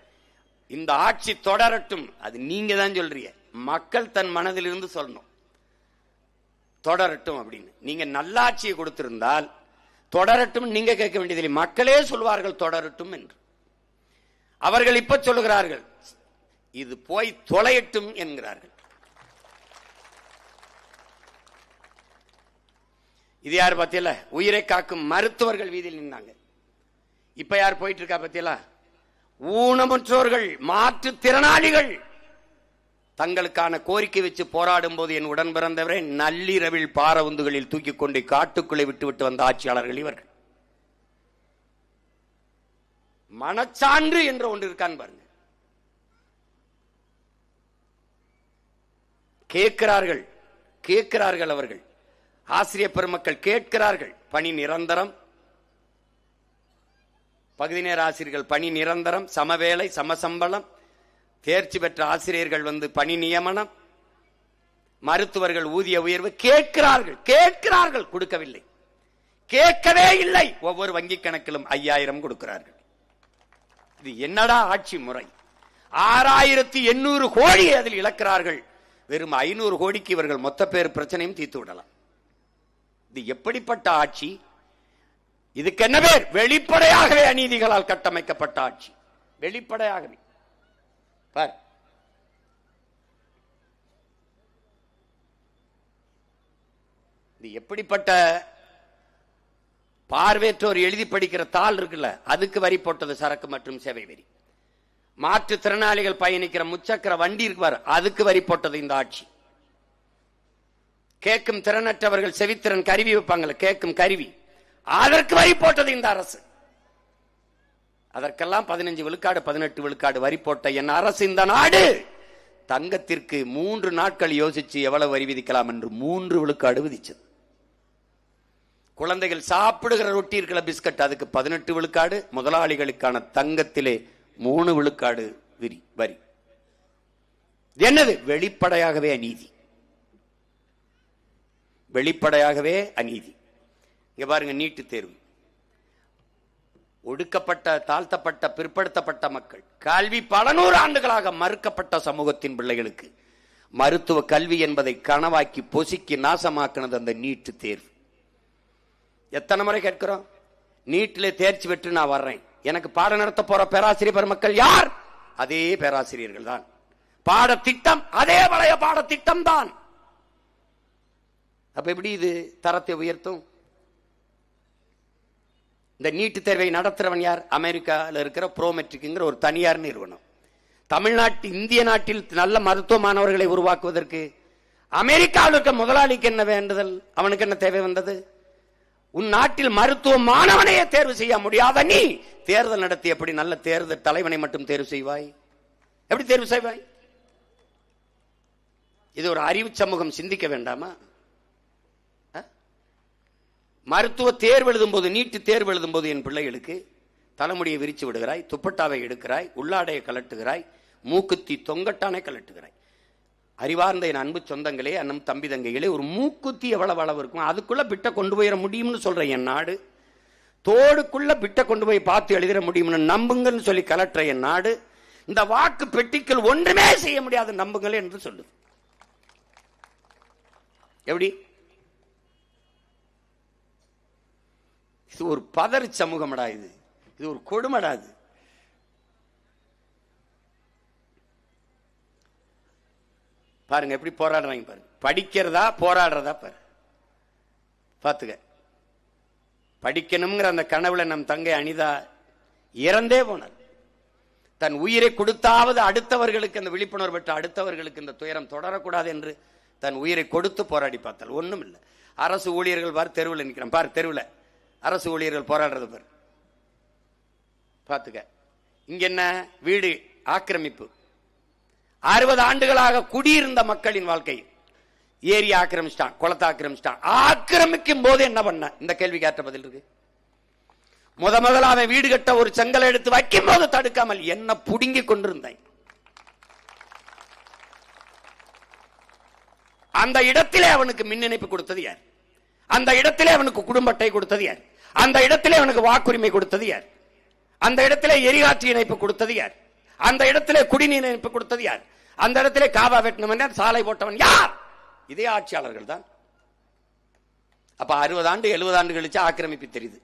இந்த ஆட்சி தொடரட்டும். அது நீங்க தான் சொல்றீங்க, மக்கள் தன் மனதில் இருந்து சொல்லணும் தொடரட்டும் அப்படின்னு. நீங்க நல்லாட்சியை கொடுத்திருந்தால் தொடரட்டும் நீங்க கேட்க வேண்டியதில்லை, மக்களே சொல்வார்கள் தொடரட்டும் என்று. அவர்கள் இப்ப சொல்லுகிறார்கள் இது போய் தொலையட்டும் என்கிறார்கள். இது யார் பத்தியல? உயிரை காக்கும் மருத்துவர்கள் வீதியில் நின்னாங்க. இப்ப யார் போயிட்டு இருக்கா பத்தியல? ஊனமுற்றோர்கள், மாற்றுத்திறனாளிகள் தங்களுக்கான கோரிக்கை வச்சு போராடும் போது என் உடன் பிறந்தவரை நள்ளிரவில் பாரவுந்துகளில் தூக்கி கொண்டு காட்டுக்குள்ளே விட்டு வந்த ஆட்சியாளர்கள் இவர்கள். மனச்சான்று என்ற ஒன்று இருக்கான்னு பாருங்க. கேட்கிறார்கள், கேட்கிறார்கள். அவர்கள் ஆசிரியர் பெருமக்கள் கேட்கிறார்கள். பணி நிரந்தரம், பகுதி நேர ஆசிரியர்கள் பணி நிரந்தரம், சமவேளை, சமசம்பளம், தேர்ச்சி பெற்ற ஆசிரியர்கள் பணி நியமனம், மருத்துவர்கள் ஊதிய உயர்வு கேட்கிறார்கள், கேட்கிறார்கள், கொடுக்கவில்லை, கேட்கவே இல்லை. ஒவ்வொரு வங்கி கணக்கிலும் 5000 கொடுக்கிறார்கள். இது என்னடா ஆட்சி முறை? 6800 கோடி அதில் இழக்கிறார்கள். வெறும் 500 கோடிக்கு இவர்கள் மொத்த பேர் பிரச்சனையும் தீர்த்து விடலாம். இது எப்படிப்பட்ட ஆட்சி? இதுக்கு என்ன பேர்? வெளிப்படையாகவே அநீதிகளால் கட்டமைக்கப்பட்ட ஆட்சி. வெளிப்படையாகவே. பார், இது எப்படிப்பட்ட பார்வையற்றோர் எழுதி படிக்கிற தாள் இருக்குல்ல, அதுக்கு வரி போட்டது சரக்கு மற்றும் சேவை வரி. மாற்றுத்திறனாளிகள் பயணிக்கிற முச்சக்கர வண்டி இருக்குவார், அதுக்கு வரி போட்டது இந்த ஆட்சி. கேட்கும் திறனற்றவர்கள் செவித்திறன் கருவி வைப்பாங்கல்ல, கேட்கும் கருவி, அதற்கு வரி போட்டது இந்த அரசு. அதற்கெல்லாம் 15 விழுக்காடு 18 விழுக்காடு வரி போட்ட என் அரசு இந்த நாடு தங்கத்திற்கு 3 நாட்கள் யோசிச்சு எவ்வளவு வரி விதிக்கலாம் என்று 3 விழுக்காடு விதிச்சது. குழந்தைகள் சாப்பிடுகிற ரொட்டி இருக்கிற பிஸ்கட், அதுக்கு 18 விழுக்காடு. முதலாளிகளுக்கான தங்கத்திலே 3 விழுக்காடு வரி. என்னது? வெளிப்படையாகவே அநீதி. வெளிப்படையாகவே அநீதி. இங்க பாருங்க, நீட்டு தேர்வு. ஒடுக்கப்பட்ட, தாழ்த்தப்பட்ட, பிற்படுத்தப்பட்ட மக்கள், கல்வி பல 100 ஆண்டுகளாக மறுக்கப்பட்ட சமூகத்தின் பிள்ளைகளுக்கு மருத்துவ கல்வி என்பதை கனவாக்கி பொசுக்கி நாசமாக்கினது அந்த நீட்டு தேர்வு. எத்தனை முறை கேட்கிறோம்? நீட்டிலே தேர்ச்சி பெற்று நான் வர்றேன், எனக்கு பாடம் நடத்த போற பேராசிரியர் பெருமக்கள் யார்? அதே பேராசிரியர்கள் தான். பாடத்திட்டம் அதே பழைய பாடத்திட்டம் தான். அப்ப எப்படி இது தரத்தை உயர்த்தும்? இந்த நீட்டு தேர்வை நடத்துறவன் யார்? அமெரிக்காவில் இருக்கிற ப்ரோமெட்ரிக்ங்கிற ஒரு தனியார் நிறுவனம். தமிழ்நாட்டு, இந்திய நாட்டில் நல்ல மருத்துவ மாணவர்களை உருவாக்குவதற்கு அமெரிக்காவில் இருக்க முதலாளிக்கு என்ன வேண்டுதல்? அவனுக்கு என்ன தேவை வந்தது? உன் நாட்டில் மருத்துவ மாணவனையே தேர்வு செய்ய முடியாத நீ தேர்தல் நடத்தி எப்படி நல்ல தேர்தல் தலைவனை மட்டும் தேர்வு செய்வாய்? எப்படி தேர்வு செய்வாய்? இது ஒரு அறிவு சமூகம் சிந்திக்க வேண்டாமா? மருத்துவ தேர்வு எழுதும் போது, நீட்டு தேர்வு எழுதும் போது என் பிள்ளைகளுக்கு தலைமுடியை விரிச்சு விடுகிறாய், துப்பட்டாவை எடுக்கிறாய், உள்ளாடையை கலட்டுகிறாய், மூக்குத்தி தொங்கட்டானை கலட்டுகிறாய். அறிவார்ந்த என் அன்பு சொந்தங்களே, அண்ணன் தம்பி தங்கைகளே, ஒரு மூக்குத்தி எவ்வளவு அளவு இருக்கும்? அதுக்குள்ள பிட்ட கொண்டு போயிட முடியும்னு சொல்ற என் நாடு, தோடுக்குள்ள பிட்ட கொண்டு போய் பார்த்து எழுதிட முடியும்னு நம்புங்கன்னு சொல்லி கலற்ற என் நாடு, இந்த வாக்கு பெட்டிக்குள் ஒன்றுமே செய்ய முடியாது நம்புங்கள் என்று சொல்லுது. எப்படி? இது ஒரு பதறி சமூகமடா, இது ஒரு கொடுமடா. இது பாருங்க எப்படி போராடுறாங்க பாருங்க. படிக்கிறதா போராடுறதா பாரு, பாத்துக்க. படிக்கணுங்கிற அந்த கனவுல நம் தங்கை அனிதா இறந்தே போனார். தன் உயிரை கொடுத்தாவது அடுத்தவர்களுக்கு அந்த விழிப்புணர்வு பெற்ற அடுத்தவர்களுக்கு இந்த துயரம் தொடரக்கூடாது என்று தன் உயிரை கொடுத்து போராடி பார்த்தால் ஒண்ணும் இல்லை. அரசு ஊழியர்கள் பாரு தெருவில் நிற்கிறான் பாரு, தெருவில் அரசு ஊழியர்கள் போராடுறது பாரு, பாத்துக்க. இங்க என்ன? வீடு ஆக்கிரமிப்பு. 60 ஆண்டுகளாக குடியிருந்த மக்களின் வாழ்க்கை ஏரி ஆக்கிரமிச்சிட்டான், குளத்தை ஆக்கிரமிச்சிட்டான். ஆக்கிரமிக்கும் போது என்ன பண்ண? இந்த கேள்வி கேட்ட பதில் இருக்கு. முதல்ல அவன் வீடு கட்ட ஒரு செங்கலை எடுத்து வைக்கும் போது தடுக்காமல் என்ன புடுங்கி கொண்டிருந்தேன். அந்த இடத்திலே அவனுக்கு மின் இணைப்பு கொடுத்தது யார்? அந்த இடத்திலே அவனுக்கு குடும்ப அட்டை கொடுத்தது யார்? அந்த இடத்திலே அவனுக்கு வாக்குரிமை கொடுத்தது யார்? அந்த இடத்திலே எரிகாற்று இணைப்பு கொடுத்தது யார்? அந்த இடத்திலே குடிநீர் இணைப்பு கொடுத்தது யார்? அந்த இடத்திலே காவா வெட்டினவன், சாலை போட்டவன் யார்? இதே ஆட்சியாளர்கள் தான். அப்ப 60 ஆண்டு 70 ஆண்டு கழிச்சு ஆக்கிரமிப்பு தெரியுது.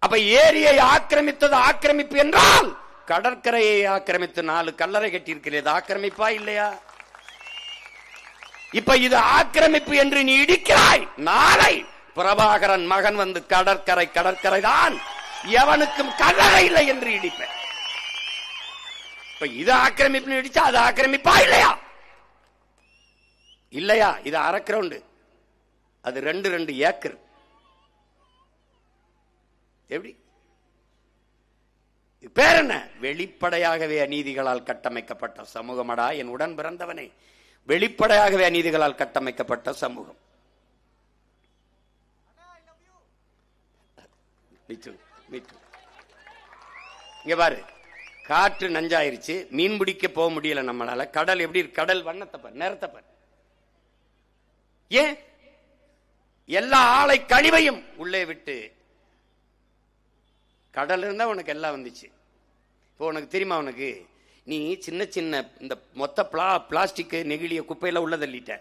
அப்ப ஏரியை ஆக்கிரமித்தது ஆக்கிரமிப்பு என்றால் கடற்கரையை ஆக்கிரமித்து 4 கல்லறை கட்டி இருக்கிறது ஆக்கிரமிப்பா இல்லையா? இப்ப இது ஆக்கிரமிப்பு என்று நீ இடிக்கிறாய். நாளை பிரபாகரன் மகன் வந்து கடற்கரை தான், எவனுக்கும் கல்லறை இல்லை என்று இடிப்பேன். இப்ப இது ஆக்கிரமிப்பு இடிச்சா அது ஆக்கிரமிப்பா இல்லையா? இல்லையா? இது அரை கிரவுண்டு, அது 2 ஏக்கர். எப்படி? பேர் என்ன? வெளிப்படையாகவே அநீதிகளால் கட்டமைக்கப்பட்ட சமூகமடா என் உடன் பிறந்தவனே. வெளிப்படையாகவே அநீதிகளால் கட்டமைக்கப்பட்ட சமூகம். இங்க பாரு, காற்று நஞ்சாயிருச்சு, மீன் பிடிக்க போக முடியல நம்மளால. கடல் எப்படி? கடல் வண்ணத்தை பாரு, நேரத்தை பாரு. ஏன்? எல்லா ஆளை கழிவையும் உள்ளே விட்டு, கடல் இருந்தா உனக்கு எல்லாம் வந்துச்சு. இப்போ உனக்கு தெரியுமா, உனக்கு நீ சின்ன சின்ன இந்த மொத்த பிளாஸ்டிக் நெகிழிய குப்பையில உள்ள தள்ளிட்ட.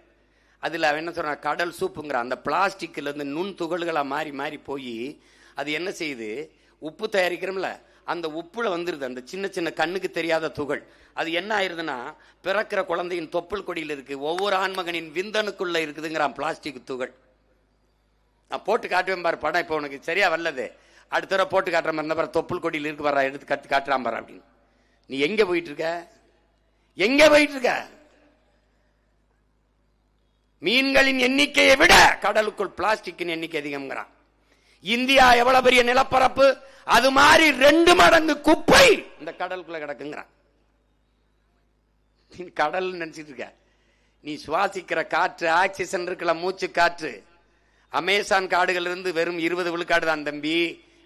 அதுல அவன் என்ன சொல்றான், கடல் சூப்புங்கிற அந்த பிளாஸ்டிக்ல இருந்து நுண் துகள்களா மாறி மாறி போய் அது என்ன செய்யுது, உப்பு தயாரிக்கிறோம்ல அந்த உப்புல வந்துருது அந்த சின்ன சின்ன கண்ணுக்கு தெரியாத துகள். அது என்ன ஆயிருதுன்னா பிறக்கிற குழந்தையின் தொப்புள் கொடியில் இருக்கு, ஒவ்வொரு ஆண்மகனின் விந்தணுக்குள்ள இருக்குதுங்கிறான் பிளாஸ்டிக் துகள். நான் போட்டு காட்டுவேன் பாரு படம், இப்போ உனக்கு சரியா வரலது, அடுத்த தடவை போட்டு காட்டுற மாதிரி பாரு, தொப்புள் கொடியில் இருக்கு பாரு, எடுத்து கட்டு காட்டுறான் பாரு அப்படின்னு. நீ எங்க போயிட்டு இருக்க, எங்க போயிட்டு இருக்க? மீன்களின் எண்ணிக்கையை விட கடலுக்குள் பிளாஸ்டிக்கின் எண்ணிக்கை அதிகம்ங்கிறான். இந்தியா எவ்வளவு பெரிய நிலப்பரப்பு, அது மாதிரி 2 மடங்கு குப்பை இந்த கடலுக்குள்ள கிடக்குங்கிறான். கடல் நினைச்சிட்டு இருக்க, நீ சுவாசிக்கிற காற்று ஆக்சிஜன் இருக்கல, மூச்சு காற்று அமேசான் காடுகள் இருந்து வெறும் 20 விழுக்காடு தான் தம்பி.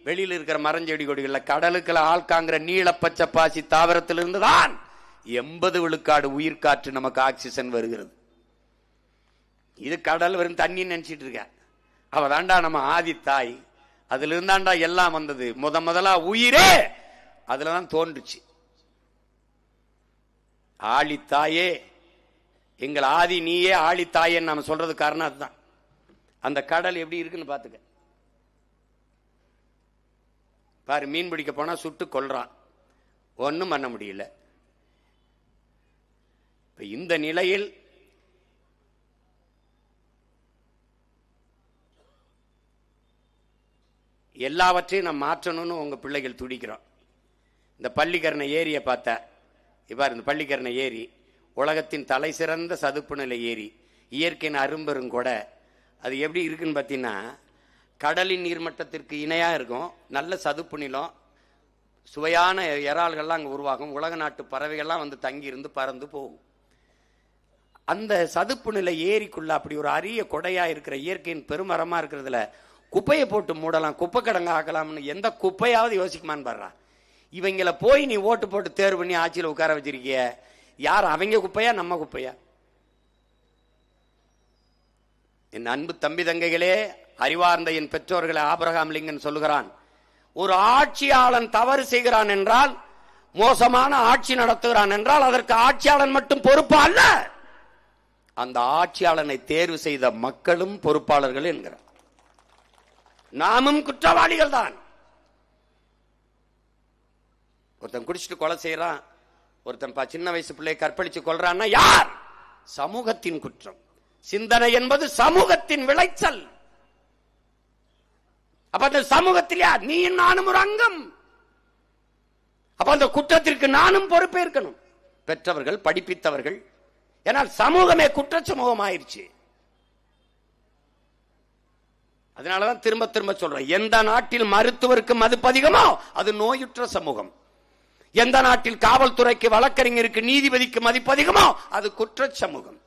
வெளியில் இருக்கிற மரஞ்செடி கொடிகள்ல கடலுக்குள்ள ஆள்காங்கிற நீல பச்சை பாசி தாவரத்திலிருந்து தான் 80 விழுக்காடு உயிர்காற்று நமக்கு ஆக்சிஜன் வருகிறது. இது கடல் வெறும் தண்ணி நினைச்சிட்டு இருக்க. அவ தாண்டா நம்ம ஆதி தாய், அதுல இருந்தாண்டா எல்லாம் வந்தது. முதலா உயிரே அதுலதான் தோன்றுச்சு. ஆழித்தாயே எங்கள் ஆதி நீயே ஆழித்தாயேன்னு நாம சொல்றது காரணம் அதுதான். அந்த கடல் எப்படி இருக்குன்னு பாத்துக்க பாரு. மீன் பிடிக்க போனா சுட்டு கொல்றான், ஒன்னும் பண்ண முடியல. இந்த நிலையில் எல்லாவற்றையும் நாம் மாற்றணும்னு உங்க பிள்ளைகள் துடிக்கிறோம். இந்த பள்ளிக்கரணை ஏரியை பார்த்த இவ்வாறு, இந்த பள்ளிக்கரணை ஏரி உலகத்தின் தலை சிறந்த சதுப்பு நிலை ஏரி, இயற்கையின் அரும்பெருங்கொட. அது எப்படி இருக்குன்னு பார்த்தீங்கன்னா கடலின் நீர்மட்டத்திற்கு இணையா இருக்கும், நல்ல சதுப்பு நிலம், சுவையான இறால்கள்லாம் அங்கே உருவாகும், உலக நாட்டு பறவைகள்லாம் வந்து தங்கி இருந்து பறந்து போகும். அந்த சதுப்பு நிலை ஏரிக்குள்ள அப்படி ஒரு அரிய கொடையா இருக்கிற இயற்கையின் பெருமரமா இருக்கிறதுல குப்பையை போட்டு மூடலாம், குப்பை கடங்க ஆக்கலாம்னு எந்த குப்பையாவது யோசிக்குமான்னு பாடுறா. இவங்களை போய் நீ ஓட்டு போட்டு தேர்வு பண்ணி ஆட்சியில் உட்கார வச்சிருக்கிய, யார் அவங்க குப்பையா நம்ம குப்பையா? என் அன்பு தம்பி தங்கைகளே, அறிவார்ந்த என் பெற்றோர்களை ஆபிரகாம் லிங்கன் சொல்லுகிறான், ஒரு ஆட்சியாளன் தவறு செய்கிறான் என்றால், மோசமான ஆட்சி நடத்துகிறான் என்றால் அதற்கு ஆட்சியாளன் மட்டும் பொறுப்பு அல்ல, அந்த ஆட்சியாளனை தேர்வு செய்த மக்களும் பொறுப்பாளர்கள் என்கிறார். நாமும் குற்றவாளிகள் தான். ஒருத்தன் குடிச்சிட்டு கொலை செய்யறான், ஒருத்தன் சின்ன வயசு பிள்ளையை கற்பழிச்சு கொள்றான்னா யார்? சமூகத்தின் குற்றம். சிந்தனை என்பது சமூகத்தின் விளைச்சல். அப்ப அந்த சமூகத்தில் யார்? நீ நானும் ஒரு அங்கம். அப்ப அந்த குற்றத்திற்கு நானும் பொறுப்பேற்கணும். பெற்றவர்கள், படிப்பித்தவர்கள். ஏன்னா சமூகமே குற்ற சமூகம் ஆயிடுச்சு. அதனாலதான் திரும்ப திரும்ப சொல்றேன், எந்த நாட்டில் மருத்துவருக்கு மதிப்பு அதிகமோ அது நோயுற்ற சமூகம். எந்த நாட்டில் காவல்துறைக்கு, வழக்கறிஞருக்கு, நீதிபதிக்கு மதிப்பு அதிகமோ அது குற்ற சமூகம்.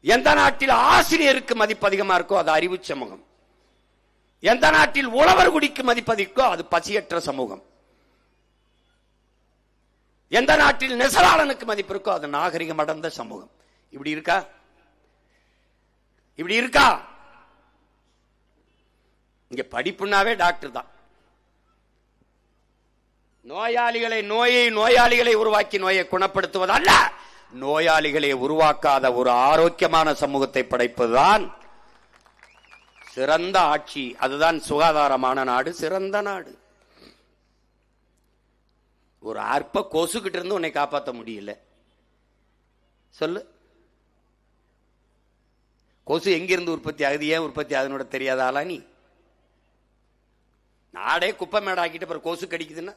எந்த நாட்டில் ஆசிரியருக்கு மதிப்பு அதிகமா இருக்கோ அது அறிவு சமூகம். எந்த நாட்டில் உழவர் குடிக்கு மதிப்பு அதிகோ அது பசியற்ற சமூகம். எந்த நாட்டில் நெசவாளனுக்கு மதிப்பு இருக்கோ அது நாகரிகம் அடைந்த சமூகம். இப்படி இருக்கா? இப்படி இருக்கா? இங்க படிப்புனாவே டாக்டர் தான். நோயாளிகளை உருவாக்கி நோயை குணப்படுத்துவது அல்ல, நோயாளிகளை உருவாக்காத ஒரு ஆரோக்கியமான சமூகத்தை படைப்பதுதான் சிறந்த ஆட்சி. அதுதான் சுகாதாரமான நாடு, சிறந்த நாடு. ஒரு அற்ப கொசுகிட்ட இருந்து உன்னை காப்பாற்ற முடியல சொல்லு. கொசு எங்கிருந்து உற்பத்தி ஆகுது, ஏன் உற்பத்தி ஆகுதுன்னு தெரியாதாலா நீ? நாடே குப்பை மேடாக்கிட்டு அப்புறம் கொசு கடிக்குதுன்னா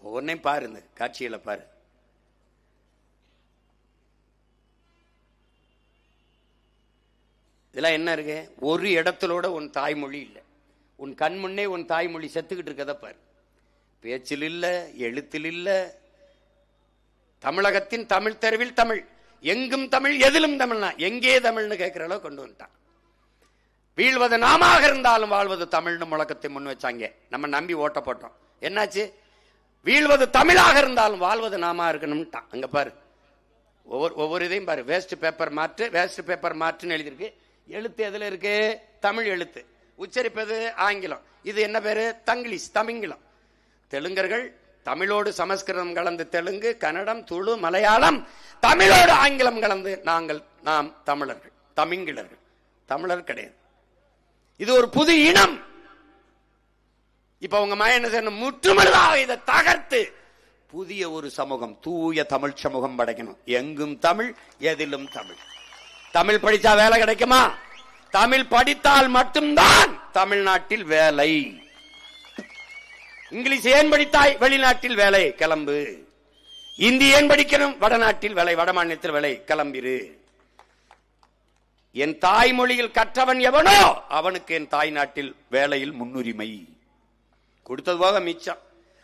ஒவ்வொன்னையும் பாரு, இந்த காட்சிகளை பாரு. இதெல்லாம் என்ன இருக்கு? ஒரு இடத்திலோட உன் தாய்மொழி இல்லை. உன் கண் முன்னே உன் தாய்மொழி செத்துக்கிட்டு இருக்கத பாரு. பேச்சில் இல்ல, எழுத்தில் இல்ல. தமிழகத்தின் தமிழ் தெருவில் தமிழ், எங்கும் தமிழ், எதிலும் தமிழ்னா எங்கே தமிழ்னு கேட்கிற அளவு கொண்டு வந்துட்டான். வீழ்வது நாமாக இருந்தாலும் வாழ்வது தமிழ்னு முழக்கத்தை முன் வச்சாங்க. நம்ம நம்பி ஓட்ட போட்டோம். என்னாச்சு? வீழ்வது தமிழாக இருந்தாலும் வாழ்வது நாம இருக்கணும்ட்டான். அங்க பாரு, ஒவ்வொரு இதையும் பாரு. வேஸ்ட் பேப்பர் மாற்று, வேஸ்ட் பேப்பர் மாற்றுன்னு எழுதியிருக்கு. எழுத்து எதுல இருக்கு? தமிழ் எழுத்து. உச்சரிப்பது ஆங்கிலம். இது என்ன பேரு? தங்கிலீஷ், தமிங்கிலம். தெலுங்கர்கள் தமிழோடு சமஸ்கிருதம் கலந்து தெலுங்கு, கன்னடம், துளு, மலையாளம், தமிழோடு ஆங்கிலம் கலந்து நாம் தமிழர்கள், தமிங்கிலர்கள். தமிழர் கிடையாது. இது ஒரு புது இனம். இப்ப உங்க மகன் என்ன செய்யணும்? முற்றுமுழுதாக இதை தகர்த்து புதிய ஒரு சமூகம், தூய தமிழ் சமூகம் படைக்கணும். எங்கும் தமிழ், எதிலும் தமிழ். தமிழ் படிச்சா வேலை கிடைக்குமா? தமிழ் படித்தால் மட்டும்தான் தமிழ்நாட்டில் வேலை. இங்கிலீஷ் ஏன் படித்தாய்? வெளிநாட்டில் வேலை, கிளம்பு. இந்தி ஏன் படிக்கணும்? வடநாட்டில் வேலை, வட மாநிலத்தில் வேலை, கிளம்பிரு. என் தாய்மொழியில் கற்றவன் எவனோ அவனுக்கு என் தாய் நாட்டில் வேலையில் முன்னுரிமை. கொடுத்தது போக மிச்சம்.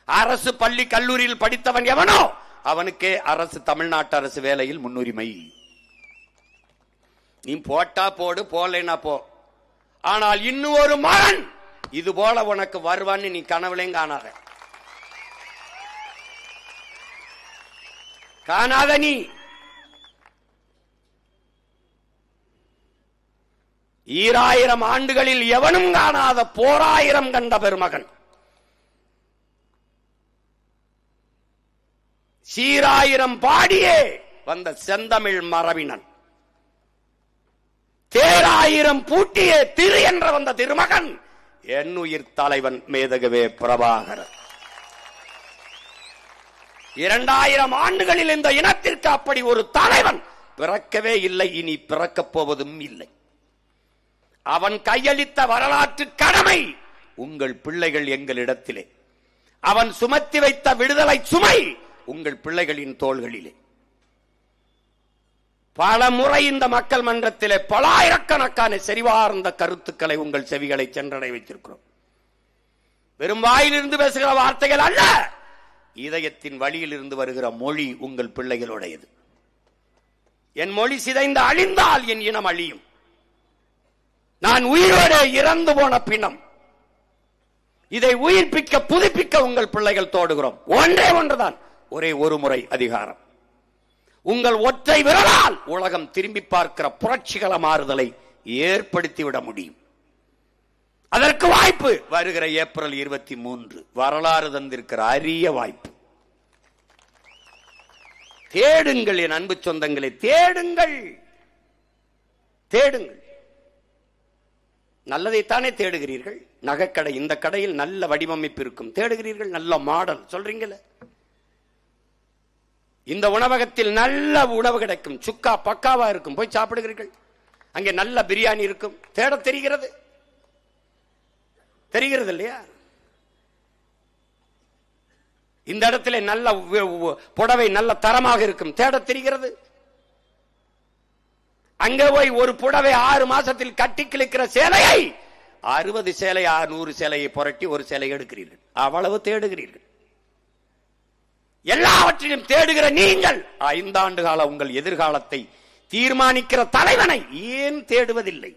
அரசு பள்ளி கல்லூரியில் படித்தவன் எவனோ அவனுக்கே அரசு, தமிழ்நாட்டு அரசு வேலையில் முன்னுரிமை. நீ போட்டா போடு, போடலைன்னா போ. ஆனால் இன்னும் ஒரு மகன் இது போல உனக்கு வருவான்னு நீ கனவுலையும் காணாத நீ. ஈராயிரம் ஆண்டுகளில் எவனும் காணாத போராயிரம் கண்ட பெருமகன், சீராயிரம் பாடியே வந்த செந்தமிழ் மரபினன், தேராயிரம் பூட்டியே திரு என்ற வந்த திருமகன் என் உயிர் தலைவன் மேதகவே பிரபாகரன். 2000 ஆண்டுகளில் இந்த இனத்திற்கு அப்படி ஒரு தலைவன் பிறக்கவே இல்லை, இனி பிறக்கப் போவதும் இல்லை. அவன் கையளித்த வரலாற்று கடமை உங்கள் பிள்ளைகள் எங்களிடத்திலே. அவன் சுமத்தி வைத்த விடுதலை சுமை உங்கள் பிள்ளைகளின் தோள்களிலே. பல முறை இந்த மக்கள் மன்றத்திலே பல ஆயிரக்கணக்கான செறிவார்ந்த கருத்துக்களை உங்கள் செவிகளை சென்றடை வைத்திருக்கிறோம். வெறும் வாயிலிருந்து பேசுகிற வார்த்தைகள் அல்ல, இதயத்தின் வழியில் இருந்து வருகிற மொழி உங்கள் பிள்ளைகளுடையது. என் மொழி சிதைந்து அழிந்தால் என் இனம் அழியும். நான் உயிரோடு இறந்து போன பிணம். இதை உயிர்ப்பிக்க, புதுப்பிக்க உங்கள் பிள்ளைகள் தோடுகிறோம். ஒன்றே ஒன்றுதான், ஒரே ஒரு முறை அதிகாரம். உங்கள் ஒற்றை விரலால் உலகம் திரும்பி பார்க்கிற புரட்சிகர மாறுதலை ஏற்படுத்திவிட முடியும். அதற்கு வாய்ப்பு வருகிற ஏப்ரல் 23 வரலாறு தந்திருக்கிற அரிய வாய்ப்பு. தேடுங்கள் என் அன்பு சொந்தங்களை, தேடுங்கள், தேடுங்கள். நல்லதைத்தானே தேடுகிறீர்கள். நகைக்கடை, இந்த கடையில் நல்ல வடிவமைப்பு இருக்கும், தேடுகிறீர்கள். நல்ல மாடல் சொல்றீங்களே. இந்த உணவகத்தில் நல்ல உணவு கிடைக்கும், சுக்கா பக்காவா இருக்கும், போய் சாப்பிடுகிறீர்கள். அங்கே நல்ல பிரியாணி இருக்கும், தேட தெரிகிறது, தெரிகிறது இல்லையா? இந்த இடத்துல நல்ல புடவை நல்ல தரமாக இருக்கும், தேட தெரிகிறது. அங்கே போய் ஒரு புடவை 6 மாசத்தில் கட்டி கிழிக்கிற சேலையை 60 சேலை 100 சேலையை புரட்டி ஒரு சேலை எடுக்கிறீர்கள். அவ்வளவு தேடுகிறீர்கள். எல்லாவற்றையும் தேடுகிற நீங்கள் 5 ஆண்டு கால உங்கள் எதிர்காலத்தை தீர்மானிக்கிற தலைவனை ஏன் தேடுவதில்லை?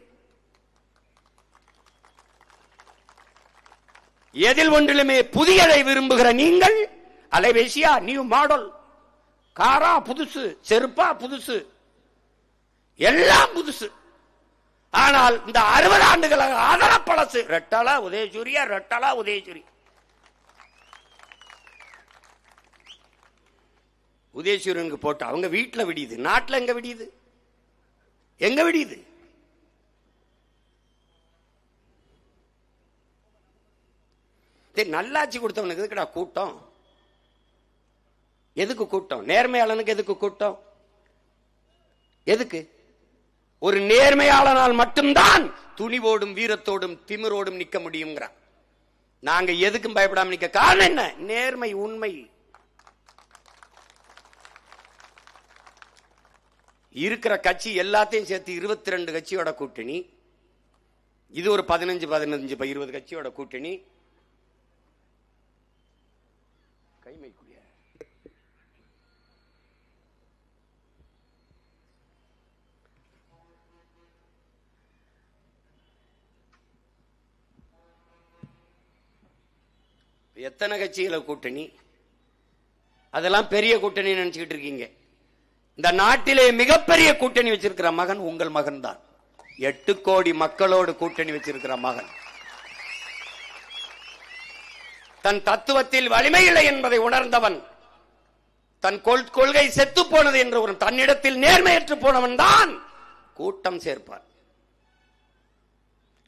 எதில் ஒன்றிலுமே புதியதை விரும்புகிற நீங்கள், அலைபேசியா நியூ மாடல், காரா புதுசு, செருப்பா புதுசு, எல்லாம் புதுசு. ஆனால் இந்த 60 ஆண்டுகளாக அதர பழசு. ரெட்டலா உதயசூரியா, ரெட்டலா உதயசூரி. உதயசூரியனுக்கு போட்டு அவங்க வீட்டில் விடியுது, நாட்டில் எங்க விடியுது? எங்க விடியுது? நல்லாட்சி கொடுத்தவனுக்கு எதுக்குடா கூட்டம்? எதுக்கு கூட்டம்? நேர்மையாளனுக்கு எதுக்கு கூட்டம்? எதுக்கு? ஒரு நேர்மையாளனால் மட்டும்தான் துணிவோடும் வீரத்தோடும் திமிரோடும் நிக்க முடியுங்கிறான். நாங்க எதுக்கும் பயப்படாம நிக்க காரணம் என்ன? நேர்மை, உண்மை. இருக்கிற கட்சி எல்லாத்தையும் சேர்த்து 22 கட்சியோட கூட்டணி. இது ஒரு 15 20 கட்சியோட கூட்டணி. கைமைக்குரிய எத்தனை கட்சிகள கூட்டணி? அதெல்லாம் பெரிய கூட்டணி நினைச்சுக்கிட்டு இருக்கீங்க. இந்த நாட்டிலே மிகப்பெரிய கூட்டணி வச்சிருக்கிற மகன் உங்கள் மகன் தான். 8 கோடி மக்களோடு கூட்டணி வச்சிருக்கிற மகன். தன் தத்துவத்தில் வலிமை இல்லை என்பதை உணர்ந்தவன், தன் கொள்கை செத்து போனது என்று ஒரு தன்னிடத்தில் நேர்மையற்று போனவன் தான் கூட்டம் சேர்ப்பார்.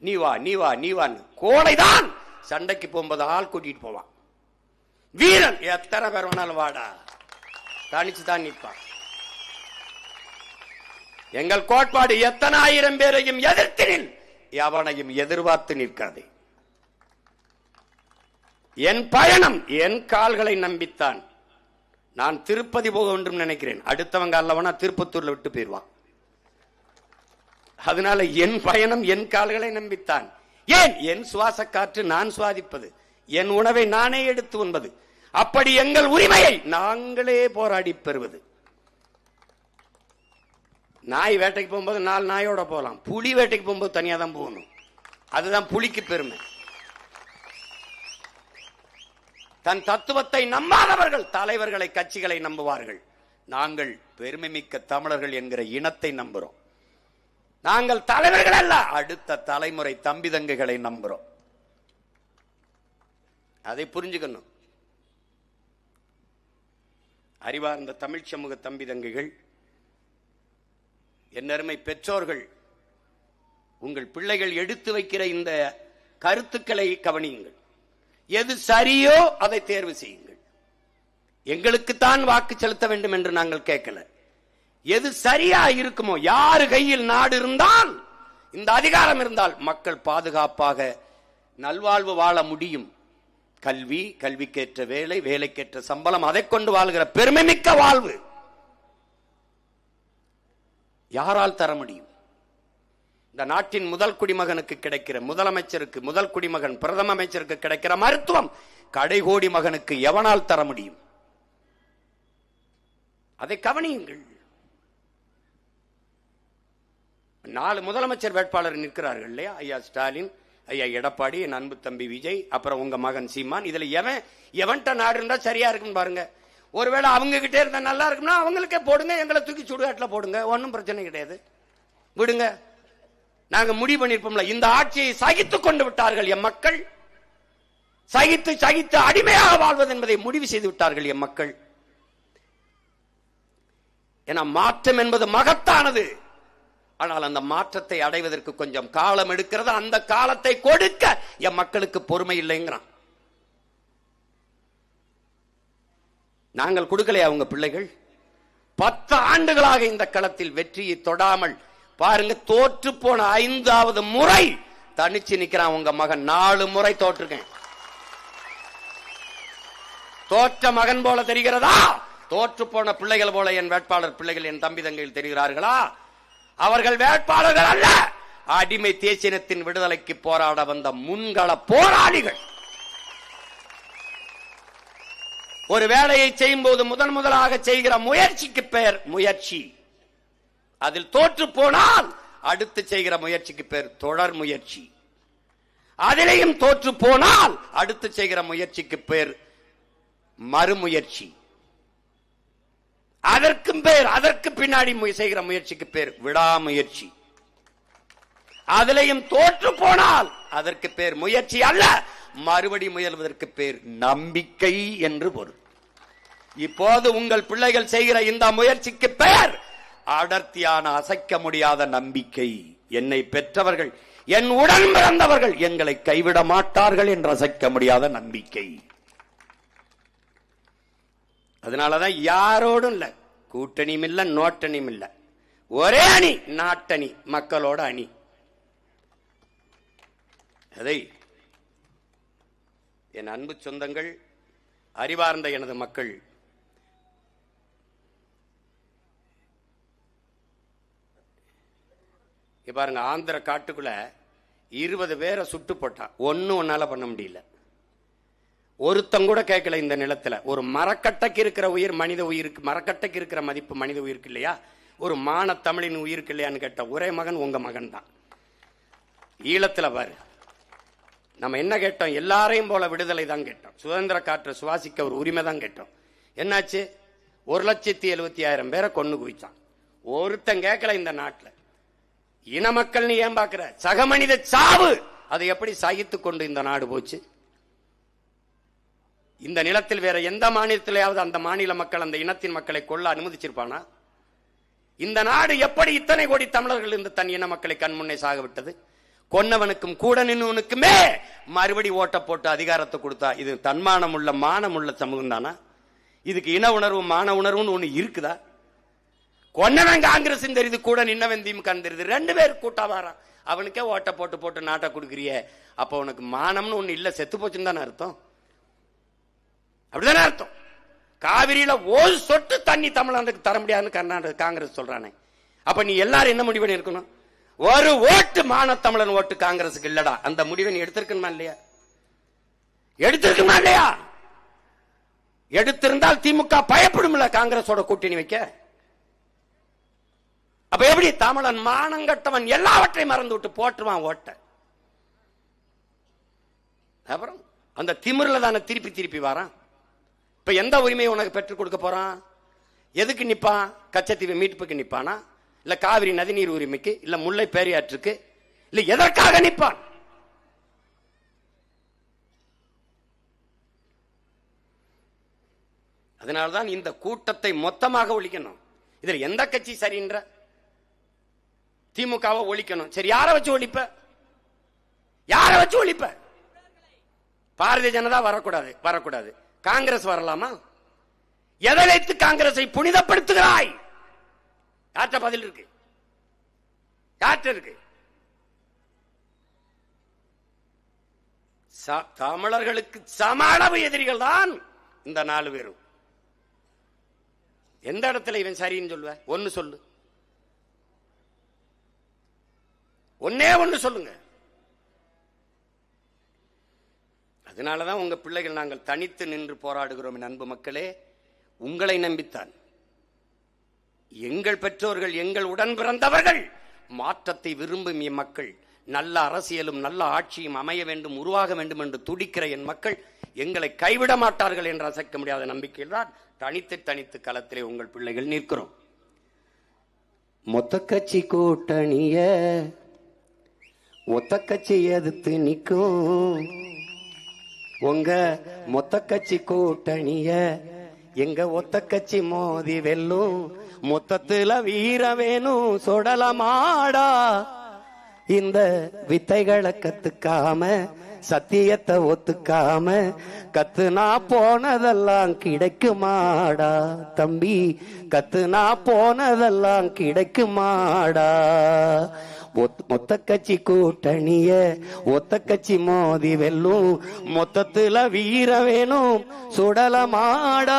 நீ வா நீ வா நீ வா. கோழைதான் சண்டைக்கு போகும்போது ஆள் கூட்டிட்டு போவான். வீரன் எத்தனை பேர் வேணாலும் வாடா, தனிச்சு தான் நிற்பான். எங்கள் கோட்பாடு எத்தனை ஆயிரம் பேரையும் எதிர்த்து நில், எவனையும் எதிர்பார்த்து நிற்காதே. என் பயணம் என் கால்களை நம்பித்தான். நான் திருப்பதி போக வேண்டும் நினைக்கிறேன், அடுத்தவங்க அல்லவனா திருப்பத்தூர்ல விட்டு போயிருவான். அதனால என் பயணம் என் கால்களை நம்பித்தான். ஏன்? என் சுவாச காற்று நான் சுவாதிப்பது, என் உணவை நானே எடுத்து உண்பது. அப்படி எங்கள் உரிமையை நாங்களே போராடி பெறுவது. நாய் வேட்டைக்கு போகும்போது 4 நாயோட போகலாம், புலி வேட்டைக்கு போகும்போது தனியா தான் போகணும். அதுதான் புலிக்கு பெருமை. தன் தத்துவத்தை நம்பாதவர்கள் தலைவர்களை, கட்சிகளை நம்புவார்கள். நாங்கள் பெருமை மிக்க தமிழர்கள் என்கிற இனத்தை நம்புறோம். நாங்கள் தலைவர்கள் அல்ல, அடுத்த தலைமுறை தம்பி தங்கைகளை நம்புறோம். அதை புரிஞ்சுக்கணும். அறிவார்ந்த தமிழ் சமூக தம்பி தங்கைகள், என்னருமை பெற்றோர்கள், உங்கள் பிள்ளைகள் எடுத்து வைக்கிற இந்த கருத்துக்களை கவனியுங்கள். எது சரியோ அதை தேர்வு செய்யுங்கள். எங்களுக்குத்தான் வாக்கு செலுத்த வேண்டும் என்று நாங்கள் கேட்கல. எது சரியா இருக்குமோ, யாரு கையில் நாடு இருந்தால், இந்த அதிகாரம் இருந்தால் மக்கள் பாதுகாப்பாக நல்வாழ்வு வாழ முடியும். கல்வி, கல்விக்கேற்ற வேலை, வேலைக்கேற்ற சம்பளம், அதை கொண்டு வாழ்கிற பெருமை மிக்க வாழ்வு யாரால் தர முடியும்? இந்த நாட்டின் முதல் குடிமகனுக்கு கிடைக்கிற, முதலமைச்சருக்கு, முதல் குடிமகன் பிரதம அமைச்சருக்கு கிடைக்கிற மருத்துவம் கடைகோடி மகனுக்கு எவனால் தர முடியும்? அதை கவனியுங்கள். 4 முதலமைச்சர் வேட்பாளர் நிற்கிறார்கள் இல்லையா? ஐயா ஸ்டாலின், ஐயா எடப்பாடி, என் அன்பு தம்பி விஜய், அப்புறம் உங்க மகன் சீமான். இதுல எவன்ட்ட நாடு இருந்தா சரியா இருக்குன்னு பாருங்க. ஒருவேளை அவங்க கிட்டே இருந்தா நல்லா இருக்கும்னா அவங்களுக்கே போடுங்க, எங்களை தூக்கி சுடுகாட்டில் போடுங்க, ஒன்னும் பிரச்சனை கிடையாது, விடுங்க. நாங்க முடிவு பண்ணிருப்போம்ல. இந்த ஆட்சியை சகித்துக் கொண்டு விட்டார்கள் எம் மக்கள். சகித்து சகித்து அடிமையாக வாழ்வது என்பதை முடிவு செய்து விட்டார்கள் எம் மக்கள். ஏன்னா மாற்றம் என்பது மகத்தானது. ஆனால் அந்த மாற்றத்தை அடைவதற்கு கொஞ்சம் காலம் எடுக்கிறது. அந்த காலத்தை கொடுக்க என் மக்களுக்கு பொறுமை இல்லைங்கிறான். நாங்கள் கொடுக்கலையா? அவங்க பிள்ளைகள் 10 ஆண்டுகளாக இந்த களத்தில் வெற்றியை தொடாமல் பாருங்க, தோற்று போன 5வது முறை தனிச்சு நிக்கிறான் உங்க மகன். 4 முறை தோற்றுக்கேன். தோற்ற மகன் போல தெரிகிறதா? தோற்று போன பிள்ளைகள் போல என் வேட்பாளர் பிள்ளைகள், என் தம்பி தங்கைகள் தெரிகிறார்களா? அவர்கள் வேட்பாளர்கள் அல்ல, அடிமை தேசியத்தின் விடுதலைக்கு போராட வந்த முன்கள போராளிகள். ஒரு வேலையை செய்யும் போது முதலாக செய்கிற முயற்சிக்கு பெயர் முயற்சி. அதில் தோற்று போனால் அடுத்து செய்கிற முயற்சிக்கு பெயர் தொடர் முயற்சி. அதிலேயும் தோற்று போனால் அடுத்து செய்கிற முயற்சிக்கு பெயர் மறுமுயற்சி. அதற்கு பின்னாடி செய்கிற முயற்சிக்கு பேர் விடாமுயற்சி. அதிலையும் தோற்று போனால் அதற்கு பேர் முயற்சி அல்ல, மறுபடி முயல்வதற்கு பேர் நம்பிக்கை என்று பொருள். இப்போது உங்கள் பிள்ளைகள் செய்கிற இந்த முயற்சிக்கு பெயர் அடர்த்தியான அசைக்க முடியாத நம்பிக்கை. என்னை பெற்றவர்கள், என் உடன் பிறந்தவர்கள் எங்களை கைவிட மாட்டார்கள் என்று அசைக்க முடியாத நம்பிக்கை. அதனாலதான் யாரோடும் இல்ல, கூட்டணியும் இல்ல, நோட்டணியும் இல்ல, ஒரே அணி, நாட்டணி, மக்களோட அணி. அதை என் அன்பு சொந்தங்கள், அறிவார்ந்த எனது மக்கள், பாருங்க, ஆந்திர காட்டுக்குள்ள 20 பேரை சுட்டு போட்டான். ஒன்னும் ஒன்னால பண்ண முடியல. ஒருத்தங்கூட கேட்கல. இந்த நிலத்துல ஒரு மரக்கட்டைக்கு இருக்கிற உயிர் மனித உயிருக்கு, மரக்கட்டைக்கு இருக்கிற மதிப்பு மனித உயிருக்கு இல்லையா? ஒரு மான தமிழின் உயிருக்கு இல்லையான்னு கேட்ட ஒரே மகன் உங்க மகன் தான். ஈழத்துல பாரு, நம்ம என்ன கேட்டோம்? எல்லாரையும் போல விடுதலை தான் கேட்டோம். சுதந்திர காற்றை சுவாசிக்க ஒரு உரிமை தான் கேட்டோம். என்னாச்சு? 1,70,000 பேரை கொண்டு குவிச்சான். ஒருத்தன் கேட்கல. இந்த நாட்டில் இன மக்கள் நீ ஏன் பாக்குற? சக மனித சாவு, அதை எப்படி சகித்துக் கொண்டு இந்த நாடு போச்சு? இந்த நிலத்தில் வேற எந்த மாநிலத்திலேயாவது அந்த மாநில மக்கள் அந்த இனத்தின் மக்களை கொல்ல அனுமதிச்சிருப்பானா? இந்த நாடு எப்படி இத்தனை கோடி தமிழர்கள் இந்த தன் இன மக்களை கண்முன்னே சாக விட்டது? கொன்னவனுக்கும் கூட நின்னவனுக்குமே மறுபடி ஓட்ட போட்டு அதிகாரத்தை கொடுத்தா இது தன்மானம் உள்ள மானம் உள்ள சமூகம் தானா? இதுக்கு இன உணர்வு மான உணர்வுன்னு ஒண்ணு இருக்குதா? கொன்னவன் காங்கிரஸ் தெரியுது, கூட நின்னவன் திமுக தெரியுது, 2 பேர் கூட்டா வாரான். அவனுக்கே ஓட்ட போட்டு போட்டு நாட்டை கொடுக்குறிய, அப்ப உனக்கு மானம்னு ஒண்ணு இல்ல, செத்து போச்சுன்னு தானே அர்த்தம். அப்படிதானே அர்த்தம். காவிரியில ஒரு சொட்டு தண்ணி தமிழ்நாட்டுக்கு தர முடியாதுன்னு கர்நாடக காங்கிரஸ் சொல்றானே, அப்ப நீ எல்லாரும் என்ன முடிவு பண்ணி இருக்கணும்? ஒரு ஓட்டு மான தமிழன் ஓட்டு காங்கிரஸுக்கு இல்லடா, அந்த முடிவை நீ எடுத்திருக்கணுமா இல்லையா? எடுத்திருக்குமா இல்லையா? எடுத்திருந்தால் திமுக பயப்படும்ல காங்கிரஸோட கூட்டணி வைக்க. அப்ப எப்படி தமிழன் மானங்கட்டவன் எல்லாவற்றையும் மறந்து விட்டு போட்டுருவான் ஓட்ட. அப்புறம் அந்த திமிர்ல தானே திருப்பி திருப்பி வரான். இப்ப எந்த உரிமையை உனக்கு பெற்றுக் கொடுக்க போறான்? எதுக்கு நிப்பான்? கச்சத்தீவு மீட்புக்கு நிப்பானா, இல்ல காவிரி நதிநீர் உரிமைக்கு, இல்ல முல்லை பேரியாற்றுக்கு, இல்ல எதற்காக நிப்பான்? அதனால்தான் இந்த கூட்டத்தை மொத்தமாக ஒழிக்கணும். இதுல எந்த கட்சி சரின்ற? திமுகவை ஒழிக்கணும். சரி, யாரை வச்சு ஒழிப்ப? யாரை வச்சு ஒழிப்ப? பாரதிய ஜனதா வரக்கூடாது, வரக்கூடாது. காங்கிரஸ் வரலாமா? எதை வைத்து காங்கிரஸை புனிதப்படுத்துகிறாய்? யார்ட்ட பதில் இருக்கு? யார்ட்ட இருக்கு? தமிழர்களுக்கு சம அளவு எதிரிகள் தான் இந்த 4 பேரும். எந்த இடத்துல இவன் சரின்னு சொல்லுவ? ஒன்னு சொல்லு, ஒன்னே ஒன்னு சொல்லுங்க. அதனாலதான் உங்க பிள்ளைகள் நாங்கள் தனித்து நின்று போராடுகிறோம். அன்பு மக்களே, உங்களை நம்பித்தான். எங்கள் பெற்றோர்கள், எங்கள் உடன் பிறந்தவர்கள் மாற்றத்தை விரும்பும் என் மக்கள், நல்ல அரசியலும் நல்ல ஆட்சியும் அமைய வேண்டும், உருவாக வேண்டும் என்று துடிக்கிற என் மக்கள் எங்களை கைவிட மாட்டார்கள் என்ற அசைக்க முடியாத நம்பிக்கையில் தான் தனித்து தனித்து களத்திலே உங்கள் பிள்ளைகள் நிற்கிறோம். மொத்த கட்சி கூட்டணிய ஒத்த கட்சி எதிர்த்து நிற்கும். உங்க மொத்த கட்சி கூட்டணிய எங்க ஒத்த கட்சி மோதி வெல்லும். மொத்தத்துல வீர வேணும் சொடலமாடா. இந்த வித்தைகளை கத்துக்காம சத்தியத்தை ஒத்துக்காம கத்துனா போனதெல்லாம் கிடைக்குமாடா தம்பி, கத்துனா போனதெல்லாம் கிடைக்குமாடா. மொத்த கட்சி கூட்டணிய ஒத்த கட்சி மோதி வெல்லும். மொத்தத்துல வீர வேணும் சுடலமாடா.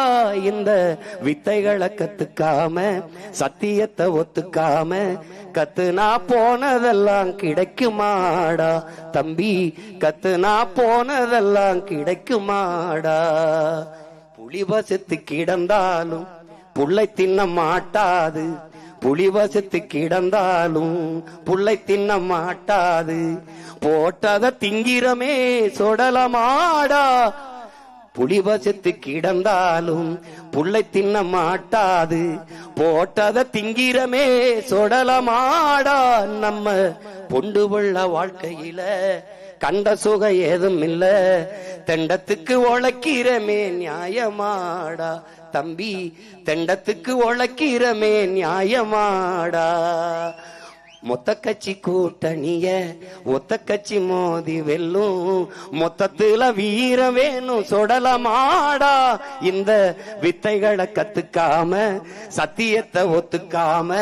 இந்த வித்தைகளை கத்துக்காம சத்தியத்தை ஒத்துக்காம கத்துனா போனதெல்லாம் கிடைக்குமாடா தம்பி, கத்துனா போனதெல்லாம் கிடைக்குமாடா. புலி வசத்து கிடந்தாலும் புள்ளை தின்ன மாட்டாது, புலி வசத்து கிடந்தாலும் புள்ளை தின்ன மாட்டாது. போட்டத திங்கிறமே சொடலமாடா. புலி வசத்து கிடந்தாலும் புள்ளை தின்ன மாட்டாது. போட்டத திங்கிறமே சொடலமாடா. நம்ம பொண்டு உள்ள வாழ்க்கையில கண்ட சுகம் ஏதும் இல்ல. தெண்டத்துக்கு உழைக்கிறமே நியாயமாடா தம்பி, தெண்டத்துக்கு உழைக்கிறமே நியாயமாடா. மொத்த கட்சி கூட்டணிய ஒத்த கட்சி மோதி வெல்லும். மொத்தத்துல வீர வேணும் சொடலமாடா. இந்த வித்தைகளை கத்துக்காம சத்தியத்தை ஒத்துக்காம